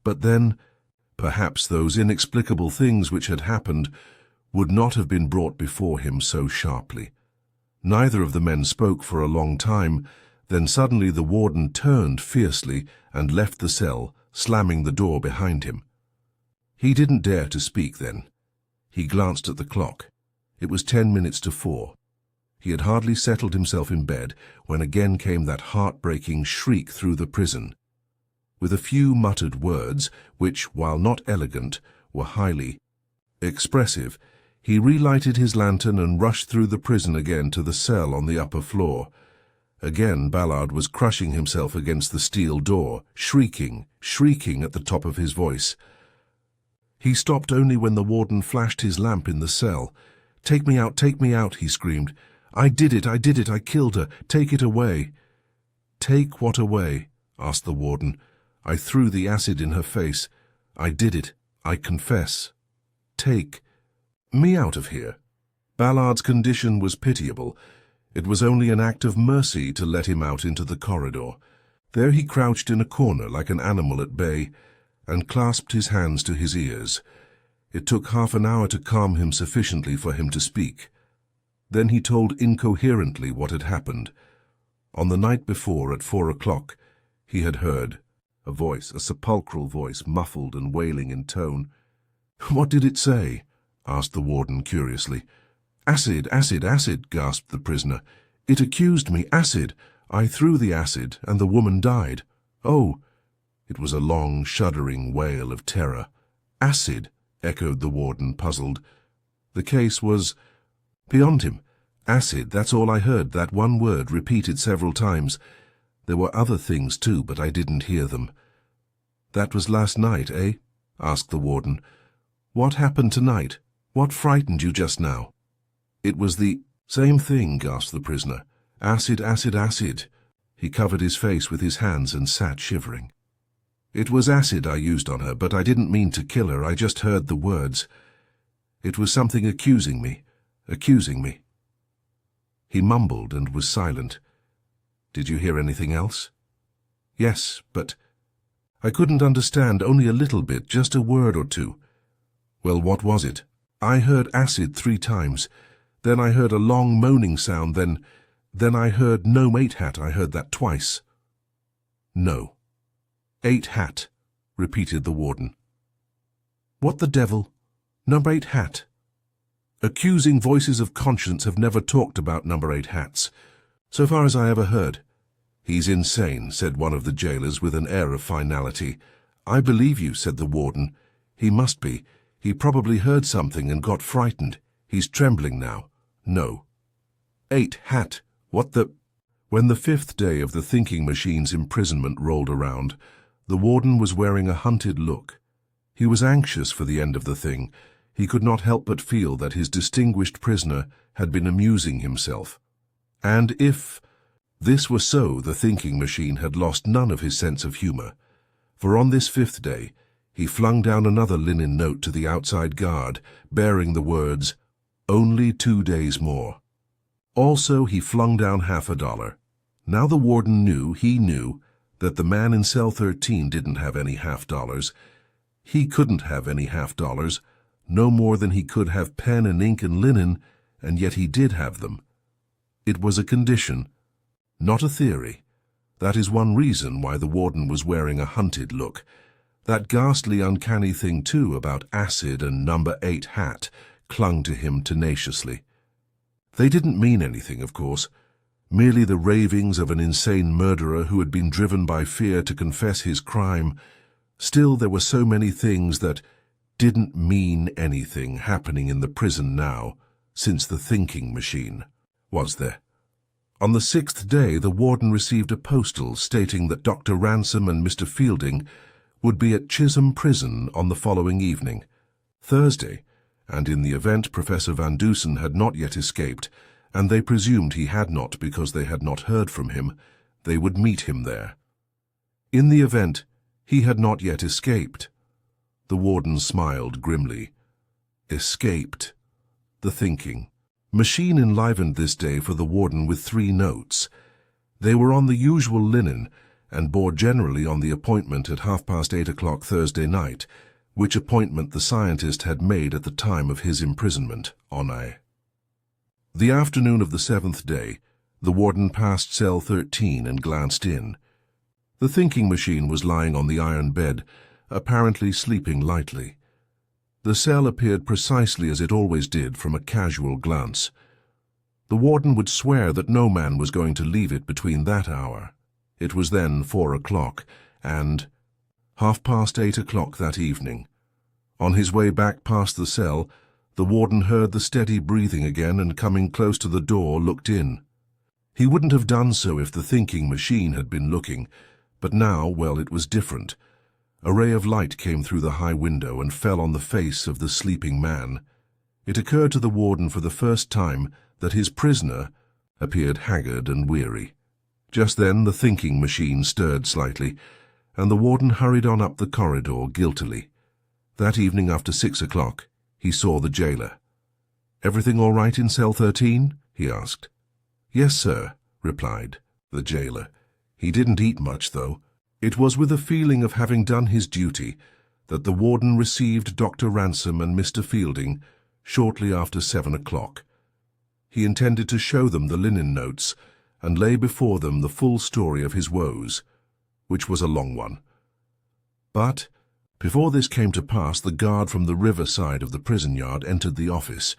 But then, perhaps those inexplicable things which had happened would not have been brought before him so sharply. Neither of the men spoke for a long time. Then suddenly the warden turned fiercely and left the cell, slamming the door behind him. He didn't dare to speak then. He glanced at the clock. It was 10 minutes to 4. He had hardly settled himself in bed when again came that heartbreaking shriek through the prison. With a few muttered words, which, while not elegant, were highly expressive, he relighted his lantern and rushed through the prison again to the cell on the upper floor. Again Ballard was crushing himself against the steel door, shrieking at the top of his voice. He stopped only when the warden flashed his lamp in the cell. Take me out, he screamed. I did it, I killed her. Take it away. Take what away? Asked the warden. I threw the acid in her face. I did it, I confess. Take me out of here. Ballard's condition was pitiable. It was only an act of mercy to let him out into the corridor. There he crouched in a corner like an animal at bay, and clasped his hands to his ears. It took half an hour to calm him sufficiently for him to speak. Then he told incoherently what had happened. On the night before, at 4 o'clock, he had heard a voice, a sepulchral voice, muffled and wailing in tone. What did it say? Asked the warden curiously. Acid, acid, acid, gasped the prisoner. It accused me, acid. I threw the acid, and the woman died. Oh! It was a long, shuddering wail of terror. Acid, echoed the warden, puzzled. The case was beyond him. Acid, that's all I heard, that one word repeated several times. There were other things too, but I didn't hear them. That was last night, eh? Asked the warden. What happened tonight? What frightened you just now? It was the same thing, gasped the prisoner. Acid, acid, acid. He covered his face with his hands and sat shivering. It was acid I used on her, but I didn't mean to kill her. I just heard the words. It was something accusing me. He mumbled and was silent. Did you hear anything else? Yes, but I couldn't understand, only a little bit, just a word or two. Well, what was it? I heard acid 3 times. Then I heard a long moaning sound, then I heard no 8 hat. I heard that twice. No. 8 hat, repeated the warden. What the devil? Number 8 hat. Accusing voices of conscience have never talked about number 8 hats, so far as I ever heard. He's insane, said one of the jailers with an air of finality. I believe you, said the warden. He must be. He probably heard something and got frightened. He's trembling now. No. 8 hat. What the... When the 5th day of the thinking machine's imprisonment rolled around, the warden was wearing a hunted look. He was anxious for the end of the thing. He could not help but feel that his distinguished prisoner had been amusing himself. And if this were so, the thinking machine had lost none of his sense of humor. For on this 5th day, he flung down another linen note to the outside guard, bearing the words, "Only 2 days more." Also, he flung down $50. Now the warden knew, that the man in cell 13 didn't have any $50. He couldn't have any $50, no more than he could have pen and ink and linen, and yet he did have them. It was a condition, not a theory. That is one reason why the warden was wearing a hunted look. That ghastly uncanny thing too about acid and number 8 hat clung to him tenaciously. They didn't mean anything, of course, merely the ravings of an insane murderer who had been driven by fear to confess his crime. Still, there were so many things that didn't mean anything happening in the prison now, since the thinking machine, was there? On the 6th day, the warden received a postal stating that Dr. Ransom and Mr. Fielding would be at Chisholm Prison on the following evening, Thursday, and in the event Professor Van Dusen had not yet escaped, and they presumed he had not because they had not heard from him, they would meet him there. In the event he had not yet escaped. The warden smiled grimly. Escaped. The thinking machine enlivened this day for the warden with 3 notes. They were on the usual linen, and bore generally on the appointment at 8:30 Thursday night, which appointment the scientist had made at the time of his imprisonment, The afternoon of the 7th day, the warden passed cell 13 and glanced in. The thinking machine was lying on the iron bed, apparently sleeping lightly. The cell appeared precisely as it always did from a casual glance. The warden would swear that no man was going to leave it between that hour. It was then 4 o'clock, and 8:30 that evening. On his way back past the cell, the warden heard the steady breathing again and, coming close to the door, looked in. He wouldn't have done so if the thinking machine had been looking, but now, well, it was different. A ray of light came through the high window and fell on the face of the sleeping man. It occurred to the warden for the first time that his prisoner appeared haggard and weary. Just then the thinking machine stirred slightly, and the warden hurried on up the corridor guiltily. That evening after 6 o'clock, he saw the jailer. "Everything all right in cell 13?" he asked. "Yes, sir," replied the jailer. He didn't eat much, though. It was with a feeling of having done his duty that the warden received Dr. Ransom and Mr. Fielding shortly after 7 o'clock. He intended to show them the linen notes and lay before them the full story of his woes, which was a long one. But before this came to pass, the guard from the river side of the prison yard entered the office.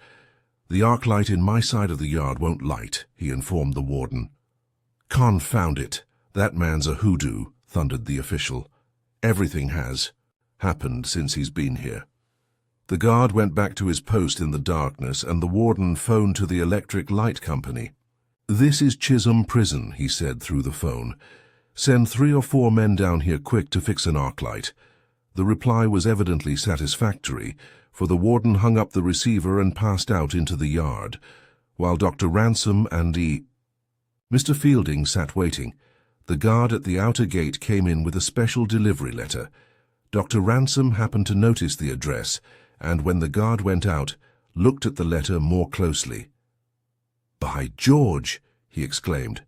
"The arc light in my side of the yard won't light," he informed the warden. "Confound it, that man's a hoodoo," thundered the official. "Everything has happened since he's been here." The guard went back to his post in the darkness, and the warden phoned to the electric light company. "This is Chisholm Prison," he said through the phone. "Send 3 or 4 men down here quick to fix an arc light." The reply was evidently satisfactory, for the warden hung up the receiver and passed out into the yard, while Dr. Ransom and Mr. Fielding sat waiting. The guard at the outer gate came in with a special delivery letter. Dr. Ransom happened to notice the address, and when the guard went out, looked at the letter more closely. "By George!" he exclaimed.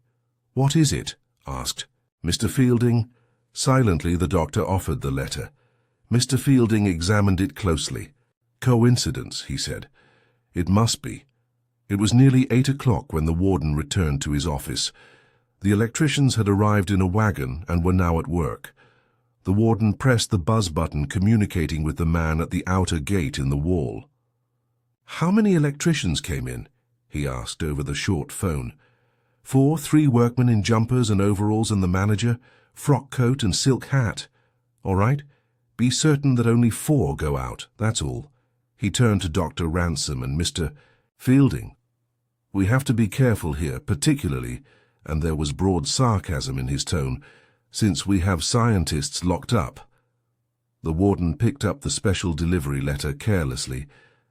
"What is it?" asked Mr. Fielding. Silently the doctor offered the letter. Mr. Fielding examined it closely. "Coincidence," he said. "It must be." It was nearly 8 o'clock when the warden returned to his office. The electricians had arrived in a wagon and were now at work. The warden pressed the buzz button communicating with the man at the outer gate in the wall. "How many electricians came in?" he asked over the short phone. 4, 3 workmen in jumpers and overalls and the manager, frock coat and silk hat. All right, be certain that only 4 go out, that's all." He turned to Dr. Ransom and Mr. Fielding. "We have to be careful here, particularly," and there was broad sarcasm in his tone, "since we have scientists locked up." The warden picked up the special delivery letter carelessly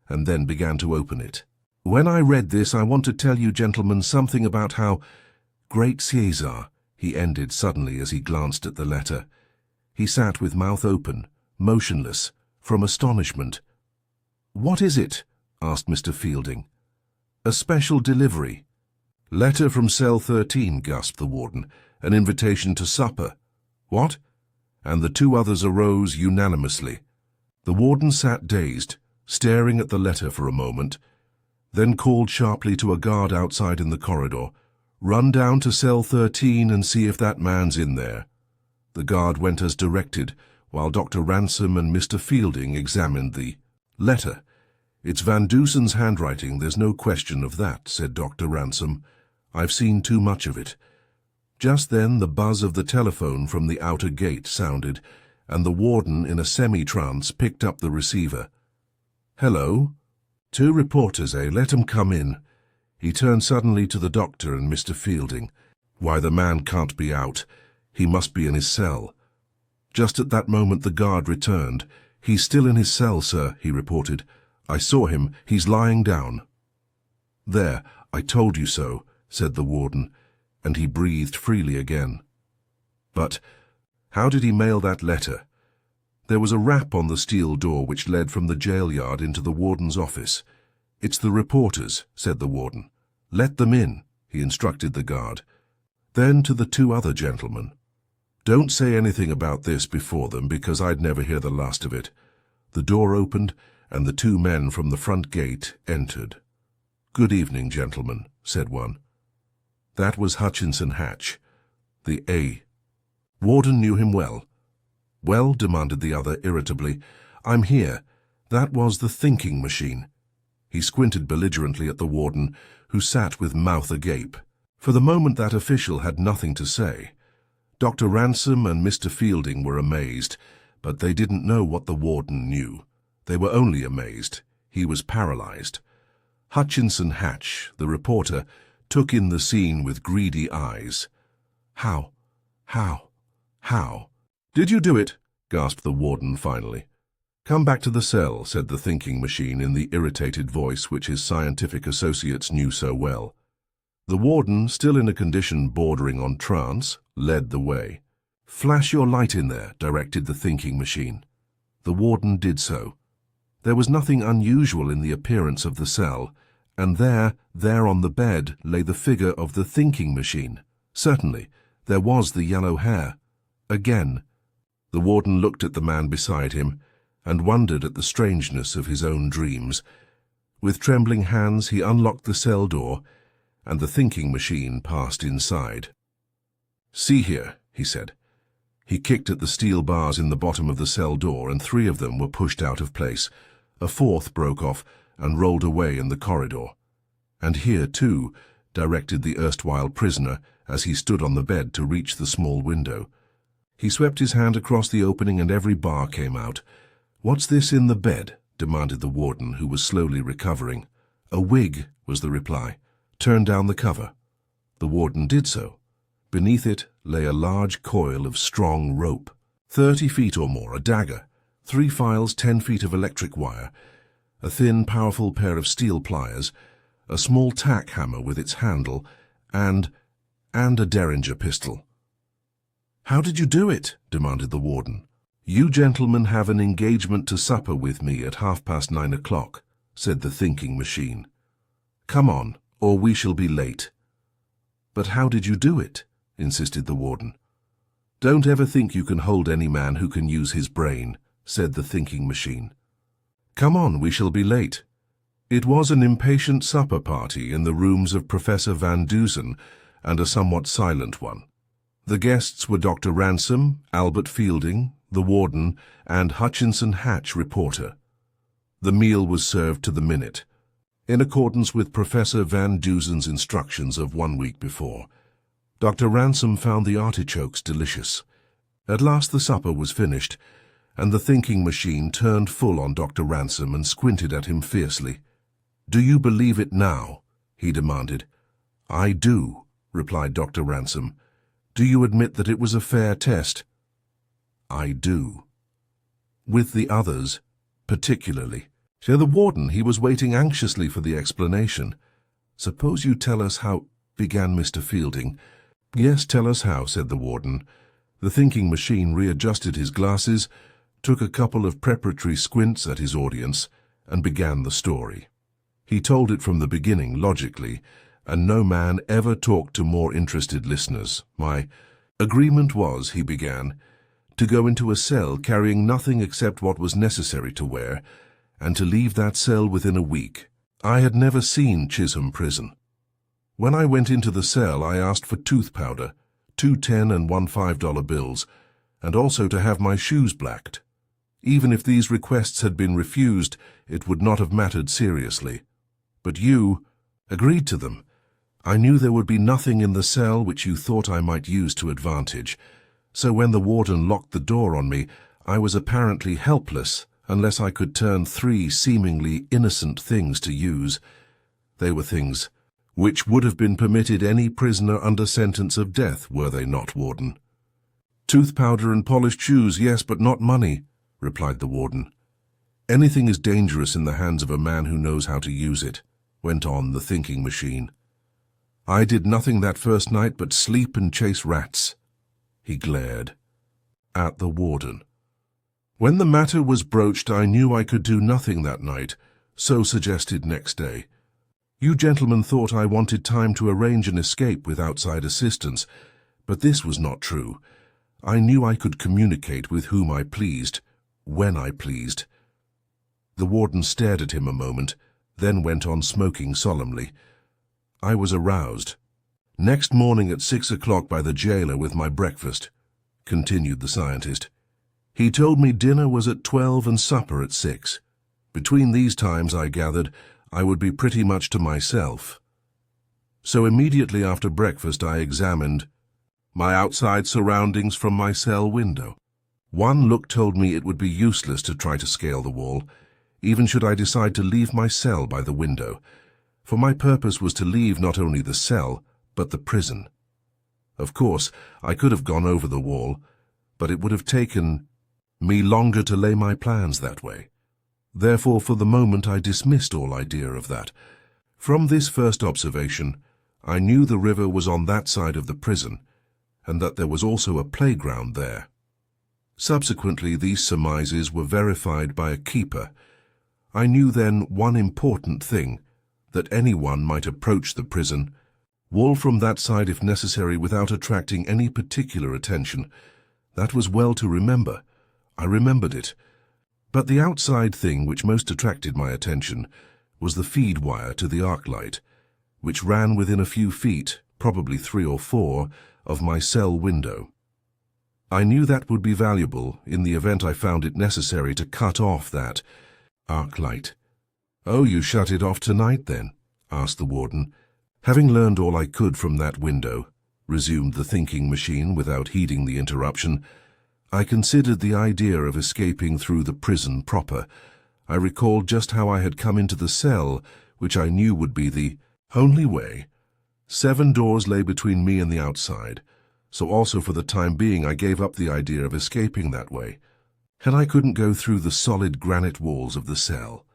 and then began to open it. "When I read this, I want to tell you gentlemen something about how Great Caesar," he ended suddenly as he glanced at the letter. He sat with mouth open, motionless, from astonishment. "What is it?" asked Mr. Fielding. "A special delivery." "Letter from cell 13, gasped the warden. "An invitation to supper." "What?" And the 2 others arose unanimously. The warden sat dazed, staring at the letter for a moment, then called sharply to a guard outside in the corridor, "Run down to cell 13 and see if that man's in there." The guard went as directed, while Dr. Ransom and Mr. Fielding examined the letter. "It's Van Dusen's handwriting, there's no question of that," said Dr. Ransom. "I've seen too much of it." Just then the buzz of the telephone from the outer gate sounded, and the warden, in a semi-trance, picked up the receiver. "Hello? 2 reporters, eh? Let 'em come in." He turned suddenly to the doctor and Mr. Fielding. "Why, the man can't be out. He must be in his cell." Just at that moment the guard returned. "He's still in his cell, sir," he reported. "I saw him. He's lying down." "There, I told you so," said the warden, and he breathed freely again. "But how did he mail that letter?" There was a rap on the steel door which led from the jail yard into the warden's office. "It's the reporters," said the warden. "Let them in," he instructed the guard. Then to the 2 other gentlemen, "Don't say anything about this before them, because I'd never hear the last of it." The door opened, and the 2 men from the front gate entered. "Good evening, gentlemen," said one. That was Hutchinson Hatch, the A. Warden knew him well. "Well," demanded the other irritably, "I'm here. That was the thinking machine." He squinted belligerently at the warden, who sat with mouth agape. For the moment that official had nothing to say. Dr. Ransom and Mr. Fielding were amazed, but they didn't know what the warden knew. They were only amazed. He was paralyzed. Hutchinson Hatch, the reporter, took in the scene with greedy eyes. How? "Did you do it?" gasped the warden finally. "Come back to the cell," said the thinking machine in the irritated voice which his scientific associates knew so well. The warden, still in a condition bordering on trance, led the way. "Flash your light in there," directed the thinking machine. The warden did so. There was nothing unusual in the appearance of the cell, and there on the bed lay the figure of the thinking machine. Certainly, there was the yellow hair. Again. The warden looked at the man beside him and wondered at the strangeness of his own dreams. With trembling hands he unlocked the cell door, and the thinking machine passed inside. "See here," he said. He kicked at the steel bars in the bottom of the cell door, and 3 of them were pushed out of place. A 4th broke off and rolled away in the corridor. "And here, too," directed the erstwhile prisoner as he stood on the bed to reach the small window. He swept his hand across the opening and every bar came out. "What's this in the bed?" demanded the warden, who was slowly recovering. "A wig," was the reply. "Turn down the cover." The warden did so. Beneath it lay a large coil of strong rope, 30 feet or more, a dagger, 3 files, 10 feet of electric wire, a thin, powerful pair of steel pliers, a small tack hammer with its handle, and a Derringer pistol. "How did you do it?" demanded the warden. "You gentlemen have an engagement to supper with me at 9:30 o'clock, said the thinking machine. "Come on, or we shall be late." "But how did you do it?" insisted the warden. "Don't ever think you can hold any man who can use his brain," said the thinking machine. "Come on, we shall be late." It was an impatient supper party in the rooms of Professor Van Dusen, and a somewhat silent one. The guests were Dr. Ransom, Albert Fielding, the warden, and Hutchinson Hatch, reporter. The meal was served to the minute, in accordance with Professor Van Dusen's instructions of 1 week before. Dr. Ransom found the artichokes delicious. At last the supper was finished, and the thinking machine turned full on Dr. Ransom and squinted at him fiercely. "Do you believe it now?" he demanded. "I do," replied Dr. Ransom. "Do you admit that it was a fair test?" "I do." "With the others, particularly?" To the warden, he was waiting anxiously for the explanation. "Suppose you tell us how—" began Mr. Fielding. "Yes, tell us how," said the warden. The thinking machine readjusted his glasses, took a couple of preparatory squints at his audience, and began the story. He told it from the beginning, logically, and no man ever talked to more interested listeners. "My agreement was," he began, "to go into a cell carrying nothing except what was necessary to wear, and to leave that cell within a week. I had never seen Chisholm Prison. When I went into the cell, I asked for tooth powder, 2 $10 and 1 $5 bills, and also to have my shoes blacked. Even if these requests had been refused, it would not have mattered seriously. But you agreed to them. I knew there would be nothing in the cell which you thought I might use to advantage, so when the warden locked the door on me, I was apparently helpless unless I could turn 3 seemingly innocent things to use. They were things which would have been permitted any prisoner under sentence of death, were they not, Warden? Tooth powder and polished shoes, yes, but not money, replied the warden. Anything is dangerous in the hands of a man who knows how to use it, went on the thinking machine. I did nothing that first night but sleep and chase rats. He glared at the warden. When the matter was broached, I knew I could do nothing that night, so suggested next day. You gentlemen thought I wanted time to arrange an escape with outside assistance, but this was not true. I knew I could communicate with whom I pleased, when I pleased. The warden stared at him a moment, then went on smoking solemnly. I was aroused. Next morning at 6 o'clock by the jailer with my breakfast, continued the scientist. He told me dinner was at 12 and supper at 6. Between these times, I gathered, I would be pretty much to myself. So immediately after breakfast I examined my outside surroundings from my cell window. One look told me it would be useless to try to scale the wall, even should I decide to leave my cell by the window, for my purpose was to leave not only the cell, but the prison. Of course, I could have gone over the wall, but it would have taken me longer to lay my plans that way. Therefore, for the moment, I dismissed all idea of that. From this first observation, I knew the river was on that side of the prison, and that there was also a playground there. Subsequently, these surmises were verified by a keeper. I knew then one important thing, that anyone might approach the prison, wall from that side if necessary without attracting any particular attention. That was well to remember. I remembered it. But the outside thing which most attracted my attention was the feed wire to the arc light, which ran within a few feet, probably 3 or 4, of my cell window. I knew that would be valuable in the event I found it necessary to cut off that arc light. "Oh, you shut it off tonight, then?" asked the warden. "Having learned all I could from that window," resumed the thinking machine without heeding the interruption, "I considered the idea of escaping through the prison proper. I recalled just how I had come into the cell, which I knew would be the only way. 7 doors lay between me and the outside, so also for the time being I gave up the idea of escaping that way. And I couldn't go through the solid granite walls of the cell."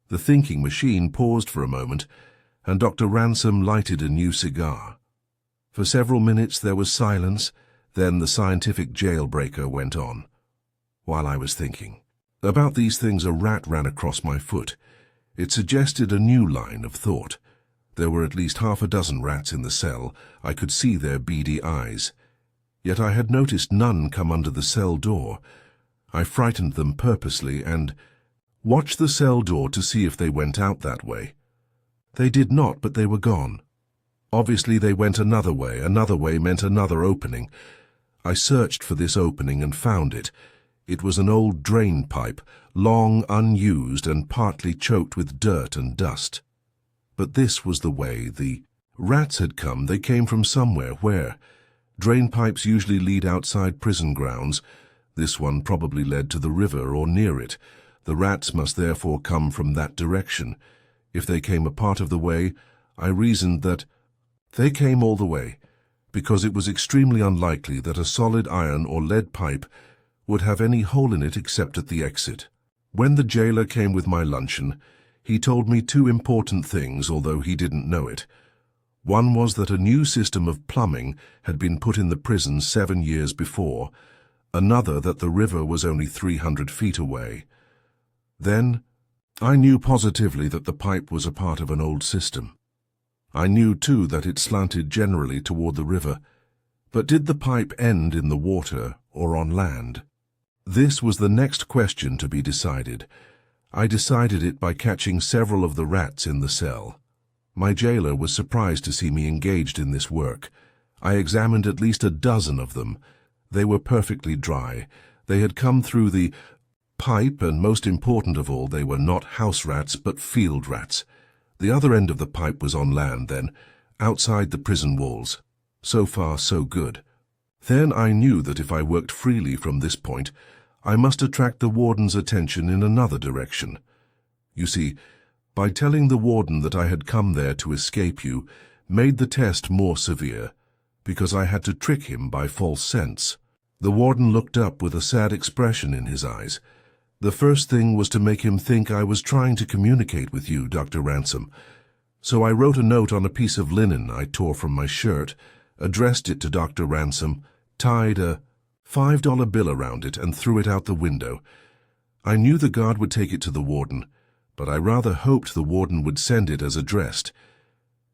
The thinking machine paused for a moment, and Dr. Ransom lighted a new cigar. For several minutes there was silence, then the scientific jailbreaker went on. "While I was thinking about these things, a rat ran across my foot. It suggested a new line of thought. There were at least 6 rats in the cell. I could see their beady eyes. Yet I had noticed none come under the cell door. I frightened them purposely and watched the cell door to see if they went out that way. They did not, but they were gone. Obviously they went another way. Another way meant another opening. I searched for this opening and found it. It was an old drain pipe, long unused and partly choked with dirt and dust. But this was the way the rats had come. They came from somewhere. Where? Drain pipes usually lead outside prison grounds. This one probably led to the river or near it. The rats must therefore come from that direction. If they came a part of the way, I reasoned that they came all the way, because it was extremely unlikely that a solid iron or lead pipe would have any hole in it except at the exit. When the jailer came with my luncheon, he told me 2 important things, although he didn't know it. One was that a new system of plumbing had been put in the prison 7 years before, another that the river was only 300 feet away. Then I knew positively that the pipe was a part of an old system. I knew, too, that it slanted generally toward the river. But did the pipe end in the water or on land? This was the next question to be decided. I decided it by catching several of the rats in the cell. My jailer was surprised to see me engaged in this work. I examined at least 12 of them. They were perfectly dry. They had come through the pipe, and most important of all, they were not house rats but field rats. The other end of the pipe was on land then, outside the prison walls. So far, so good. Then I knew that if I worked freely from this point, I must attract the warden's attention in another direction. You see, by telling the warden that I had come there to escape you, made the test more severe, because I had to trick him by false sense. The warden looked up with a sad expression in his eyes. The first thing was to make him think I was trying to communicate with you, Dr. Ransom. So I wrote a note on a piece of linen I tore from my shirt, addressed it to Dr. Ransom, tied a $5 bill around it, and threw it out the window. I knew the guard would take it to the warden, but I rather hoped the warden would send it as addressed.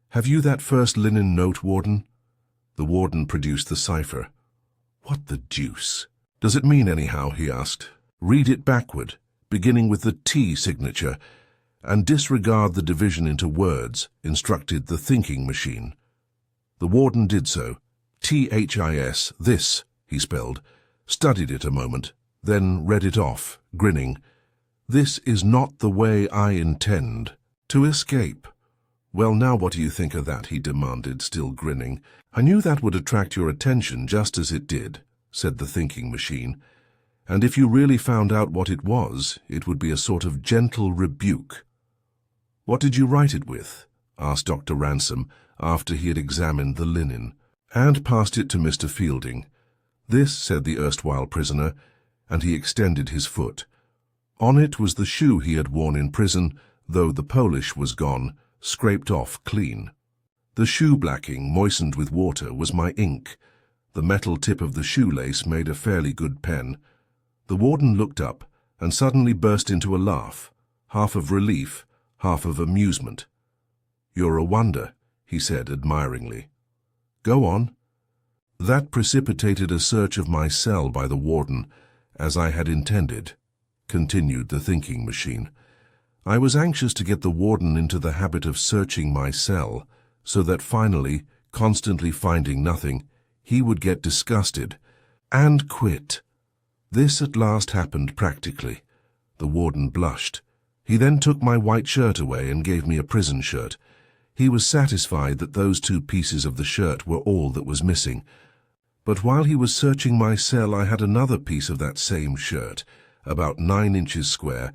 Have you that first linen note, warden? The warden produced the cipher. What the deuce? Does it mean anyhow? He asked. Read it backward, beginning with the T signature, and disregard the division into words, instructed the thinking machine. The warden did so. THIS, this, he spelled, studied it a moment, then read it off, grinning. This is not the way I intend. To escape. Well, now what do you think of that? He demanded, still grinning. I knew that would attract your attention just as it did, said the thinking machine. And if you really found out what it was, it would be a sort of gentle rebuke. What did you write it with? Asked Dr. Ransom, after he had examined the linen, and passed it to Mr. Fielding. This, said the erstwhile prisoner, and he extended his foot. On it was the shoe he had worn in prison, though the polish was gone, scraped off clean. The shoe blacking, moistened with water, was my ink. The metal tip of the shoelace made a fairly good pen. The warden looked up and suddenly burst into a laugh, half of relief, half of amusement. You're a wonder, he said admiringly. Go on. That precipitated a search of my cell by the warden, as I had intended, continued the thinking machine. I was anxious to get the warden into the habit of searching my cell, so that finally, constantly finding nothing, he would get disgusted and quit. This at last happened practically. The warden blushed. He then took my white shirt away and gave me a prison shirt. He was satisfied that those 2 pieces of the shirt were all that was missing. But while he was searching my cell, I had another piece of that same shirt, about 9 inches square,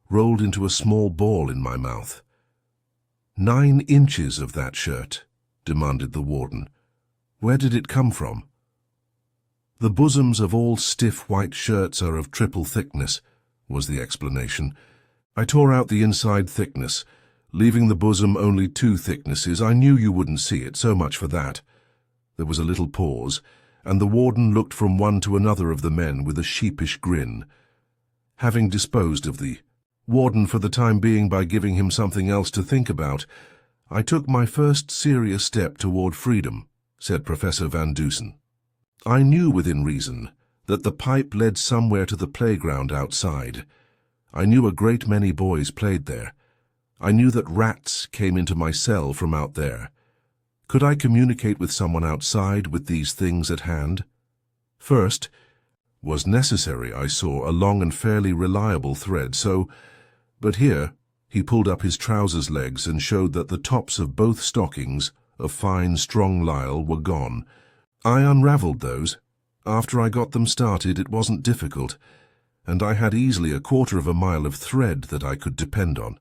rolled into a small ball in my mouth. 9 inches of that shirt, demanded the warden. Where did it come from? The bosoms of all stiff white shirts are of triple thickness, was the explanation. I tore out the inside thickness, leaving the bosom only 2 thicknesses. I knew you wouldn't see it, so much for that. There was a little pause, and the warden looked from one to another of the men with a sheepish grin. Having disposed of the warden for the time being by giving him something else to think about, I took my first serious step toward freedom, said Professor Van Dusen. I knew within reason that the pipe led somewhere to the playground outside. I knew a great many boys played there. I knew that rats came into my cell from out there. Could I communicate with someone outside with these things at hand? First, was necessary, I saw, a long and fairly reliable thread, but here he pulled up his trousers legs and showed that the tops of both stockings, of fine, strong lisle, were gone. I unravelled those. After I got them started, it wasn't difficult, and I had easily 1/4 of a mile of thread that I could depend on.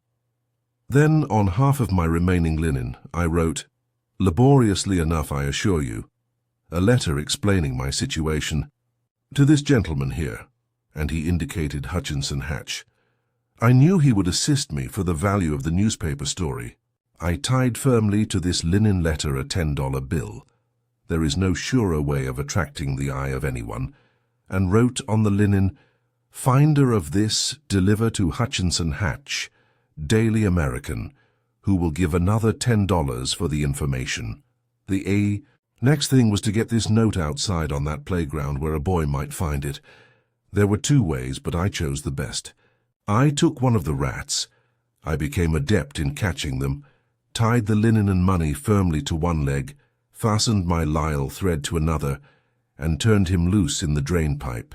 Then, on half of my remaining linen, I wrote, laboriously enough, I assure you, a letter explaining my situation, to this gentleman here, and he indicated Hutchinson Hatch. I knew he would assist me for the value of the newspaper story. I tied firmly to this linen letter a $10 bill. There is no surer way of attracting the eye of anyone, and wrote on the linen, Finder of this, deliver to Hutchinson Hatch, Daily American, who will give another $10 for the information. The next thing was to get this note outside on that playground where a boy might find it. There were 2 ways, but I chose the best. I took one of the rats. I became adept in catching them, tied the linen and money firmly to one leg, fastened my lisle thread to another, and turned him loose in the drain pipe.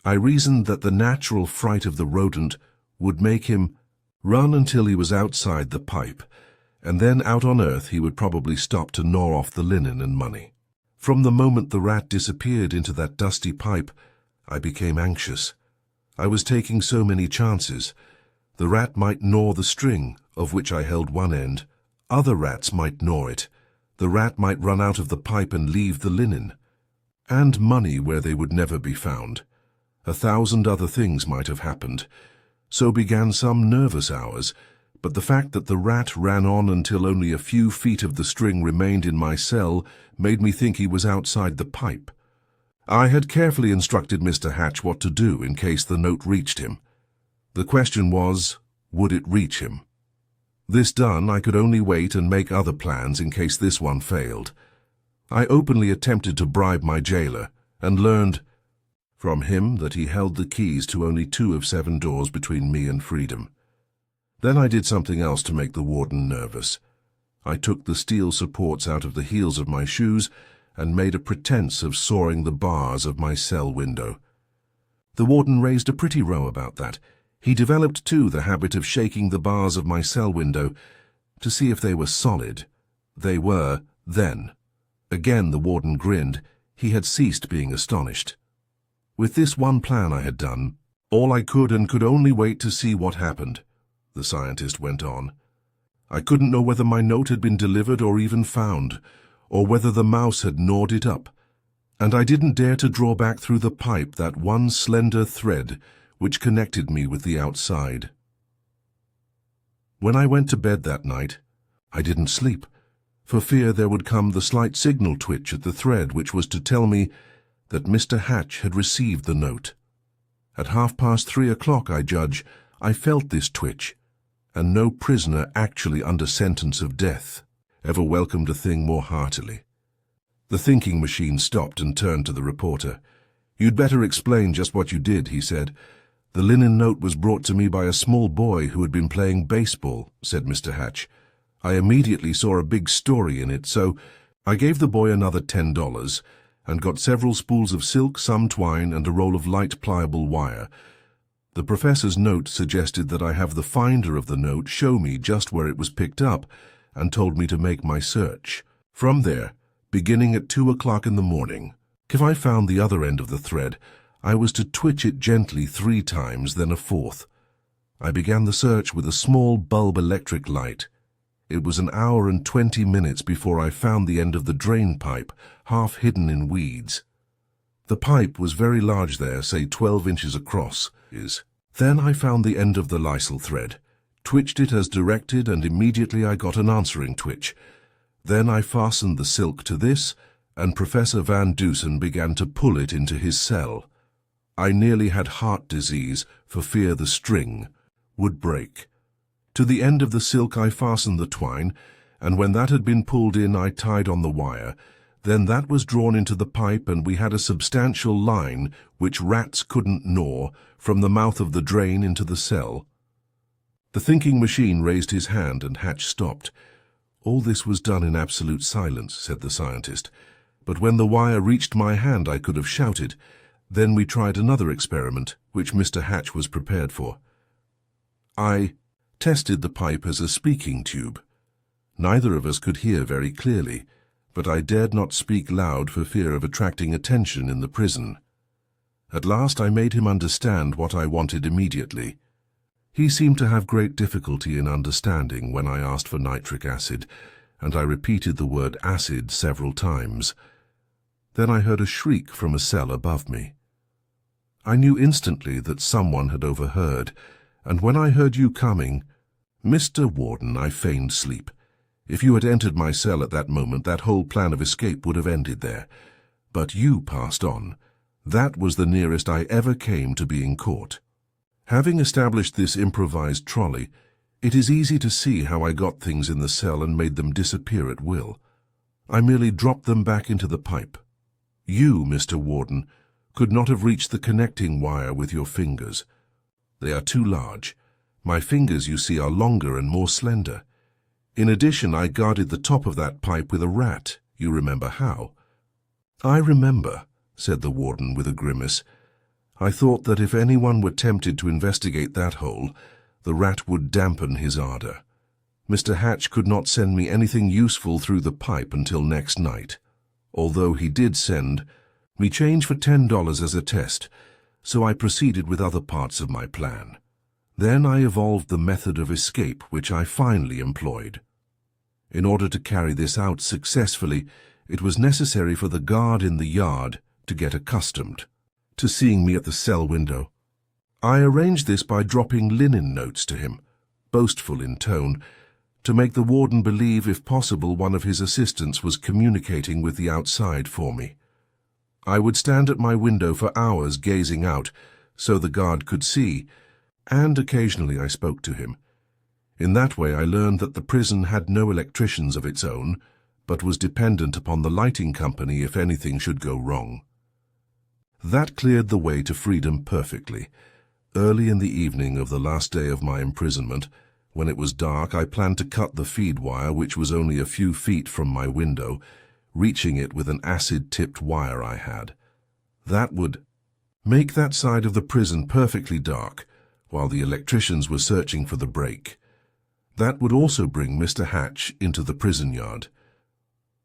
I reasoned that the natural fright of the rodent would make him run until he was outside the pipe, and then out on earth he would probably stop to gnaw off the linen and money. From the moment the rat disappeared into that dusty pipe, I became anxious. I was taking so many chances. The rat might gnaw the string, of which I held one end. Other rats might gnaw it. The rat might run out of the pipe and leave the linen. And money where they would never be found. 1,000 other things might have happened. So began some nervous hours, but the fact that the rat ran on until only a few feet of the string remained in my cell made me think he was outside the pipe. I had carefully instructed Mr. Hatch what to do in case the note reached him. The question was, would it reach him? This done, I could only wait and make other plans in case this one failed. I openly attempted to bribe my jailer, and learned from him that he held the keys to only 2 of 7 doors between me and freedom. Then I did something else to make the warden nervous. I took the steel supports out of the heels of my shoes and made a pretense of sawing the bars of my cell window. The warden raised a pretty row about that. He developed, too, the habit of shaking the bars of my cell window to see if they were solid. They were, then. Again the warden grinned. He had ceased being astonished. With this one plan I had done, all I could and could only wait to see what happened, the scientist went on. I couldn't know whether my note had been delivered or even found, or whether the mouse had gnawed it up, and I didn't dare to draw back through the pipe that one slender thread which connected me with the outside. When I went to bed that night, I didn't sleep, for fear there would come the slight signal twitch at the thread which was to tell me that Mr. Hatch had received the note. At 3:30, I judge, I felt this twitch, and no prisoner actually under sentence of death ever welcomed a thing more heartily. The thinking machine stopped and turned to the reporter. "You'd better explain just what you did," he said. "The linen note was brought to me by a small boy who had been playing baseball," said Mr. Hatch. "I immediately saw a big story in it, so I gave the boy another $10 and got several spools of silk, some twine, and a roll of light pliable wire. The professor's note suggested that I have the finder of the note show me just where it was picked up and told me to make my search. From there, beginning at 2 in the morning, if I found the other end of the thread, I was to twitch it gently 3 times, then a 4th. I began the search with a small bulb electric light. It was 1 hour and 20 minutes before I found the end of the drain pipe, half hidden in weeds. The pipe was very large there, say 12 inches across. Then I found the end of the lysol thread, twitched it as directed, and immediately I got an answering twitch. Then I fastened the silk to this, and Professor Van Dusen began to pull it into his cell. I nearly had heart disease for fear the string would break. To the end of the silk I fastened the twine, and when that had been pulled in I tied on the wire. Then that was drawn into the pipe, and we had a substantial line which rats couldn't gnaw from the mouth of the drain into the cell. The thinking machine raised his hand, and Hatch stopped. "All this was done in absolute silence," said the scientist. "But when the wire reached my hand I could have shouted. Then we tried another experiment, which Mr. Hatch was prepared for. I tested the pipe as a speaking tube. Neither of us could hear very clearly, but I dared not speak loud for fear of attracting attention in the prison. At last I made him understand what I wanted immediately. He seemed to have great difficulty in understanding when I asked for nitric acid, and I repeated the word acid several times. Then I heard a shriek from a cell above me. I knew instantly that someone had overheard, and when I heard you coming, Mr. Warden, I feigned sleep. If you had entered my cell at that moment, that whole plan of escape would have ended there. But you passed on. That was the nearest I ever came to being caught. Having established this improvised trolley, it is easy to see how I got things in the cell and made them disappear at will. I merely dropped them back into the pipe. You, Mr. Warden, could not have reached the connecting wire with your fingers. They are too large. My fingers, you see, are longer and more slender. In addition, I guarded the top of that pipe with a rat. You remember how? I remember, said the warden with a grimace. I thought that if anyone were tempted to investigate that hole, the rat would dampen his ardor. Mr. Hatch could not send me anything useful through the pipe until next night, although he did send me change for $10 as a test, so I proceeded with other parts of my plan. Then I evolved the method of escape, which I finally employed. In order to carry this out successfully, it was necessary for the guard in the yard to get accustomed to seeing me at the cell window. I arranged this by dropping linen notes to him, boastful in tone, to make the warden believe, if possible, one of his assistants was communicating with the outside for me. I would stand at my window for hours gazing out, so the guard could see, and occasionally I spoke to him. In that way I learned that the prison had no electricians of its own, but was dependent upon the lighting company if anything should go wrong. That cleared the way to freedom perfectly. Early in the evening of the last day of my imprisonment, when it was dark, I planned to cut the feed wire, which was only a few feet from my window, reaching it with an acid-tipped wire I had. That would make that side of the prison perfectly dark, while the electricians were searching for the break. That would also bring Mr. Hatch into the prison yard.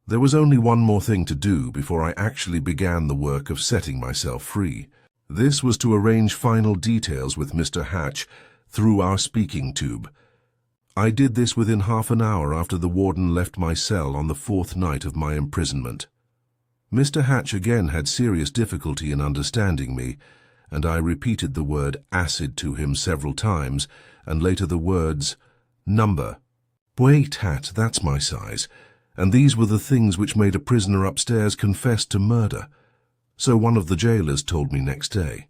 There was only one more thing to do before I actually began the work of setting myself free. This was to arrange final details with Mr. Hatch through our speaking tube. I did this within half an hour after the warden left my cell on the 4th night of my imprisonment. Mr. Hatch again had serious difficulty in understanding me, and I repeated the word acid to him several times, and later the words number. Wait, Hat, that's my size. And these were the things which made a prisoner upstairs confess to murder. So one of the jailers told me next day.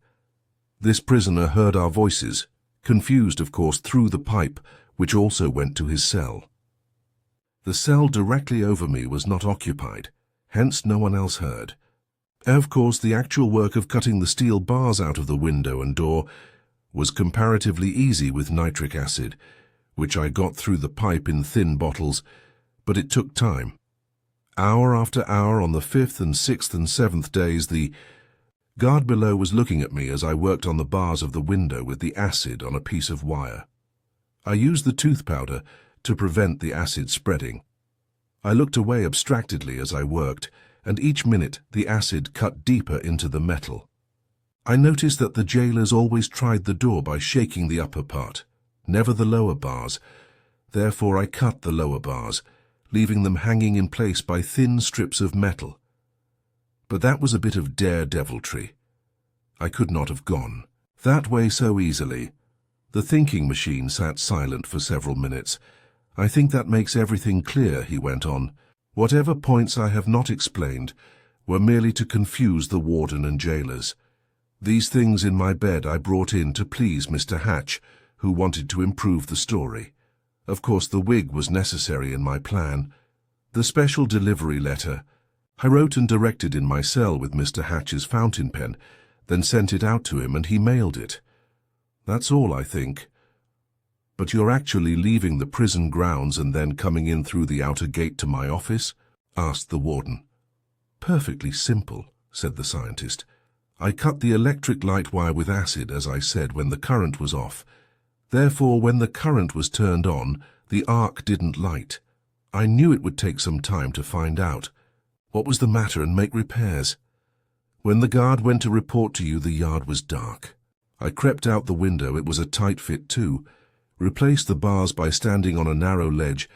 This prisoner heard our voices, confused, of course, through the pipe, which also went to his cell. The cell directly over me was not occupied, hence no one else heard. Of course, the actual work of cutting the steel bars out of the window and door was comparatively easy with nitric acid, which I got through the pipe in thin bottles, but it took time. Hour after hour on the 5th and 6th and 7th days, the guard below was looking at me as I worked on the bars of the window with the acid on a piece of wire. I used the tooth powder to prevent the acid spreading. I looked away abstractedly as I worked, and each minute the acid cut deeper into the metal. I noticed that the jailers always tried the door by shaking the upper part, never the lower bars. Therefore I cut the lower bars, leaving them hanging in place by thin strips of metal. But that was a bit of daredeviltry. I could not have gone that way so easily. The thinking machine sat silent for several minutes. I think that makes everything clear, he went on. Whatever points I have not explained were merely to confuse the warden and jailers. These things in my bed I brought in to please Mr. Hatch, who wanted to improve the story. Of course, the wig was necessary in my plan. The special delivery letter I wrote and directed in my cell with Mr. Hatch's fountain pen, then sent it out to him and he mailed it. That's all, I think. But you're actually leaving the prison grounds and then coming in through the outer gate to my office? Asked the warden. Perfectly simple, said the scientist. I cut the electric light wire with acid, as I said, when the current was off. Therefore, when the current was turned on, the arc didn't light. I knew it would take some time to find out what was the matter and make repairs. When the guard went to report to you, the yard was dark. I crept out the window, it was a tight fit too, replaced the bars by standing on a narrow ledge,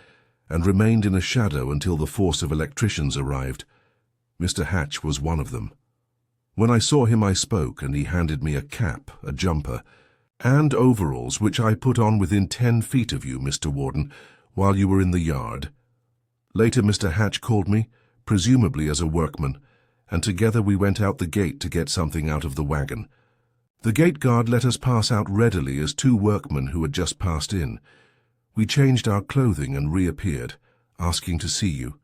and remained in a shadow until the force of electricians arrived. Mr. Hatch was one of them. When I saw him I spoke, and he handed me a cap, a jumper, and overalls, which I put on within 10 feet of you, Mr. Warden, while you were in the yard. Later Mr. Hatch called me, presumably as a workman, and together we went out the gate to get something out of the wagon. The gate guard let us pass out readily as 2 workmen who had just passed in. We changed our clothing and reappeared, asking to see you.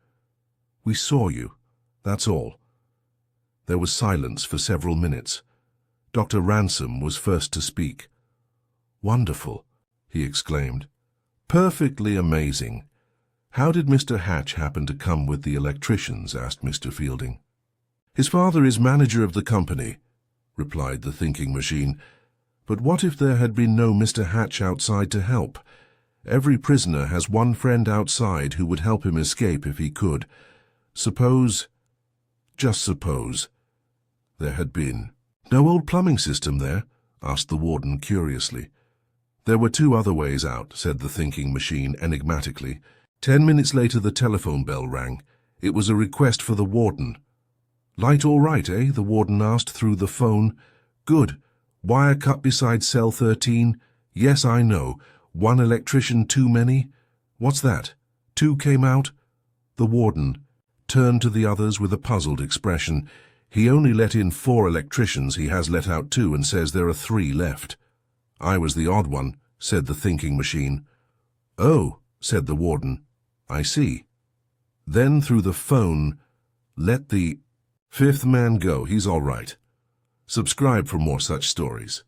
We saw you, that's all. There was silence for several minutes. Dr. Ransom was first to speak. Wonderful, he exclaimed. Perfectly amazing. How did Mr. Hatch happen to come with the electricians? Asked Mr. Fielding. His father is manager of the company, replied the thinking machine. But what if there had been no Mr. Hatch outside to help? Every prisoner has one friend outside who would help him escape if he could. Suppose, just suppose, there had been. No old plumbing system there? Asked the warden curiously. There were 2 other ways out, said the thinking machine enigmatically. 10 minutes later the telephone bell rang. It was a request for the warden. Light all right, eh? The warden asked through the phone. Good. Wire cut beside cell 13? Yes, I know. 1 electrician too many? What's that? 2 came out? The warden turned to the others with a puzzled expression. He only let in 4 electricians, he has let out 2 and says there are 3 left. I was the odd one, said the thinking machine. Oh, said the warden. I see. Then through the phone, let the 5th man go, he's all right. Subscribe for more such stories.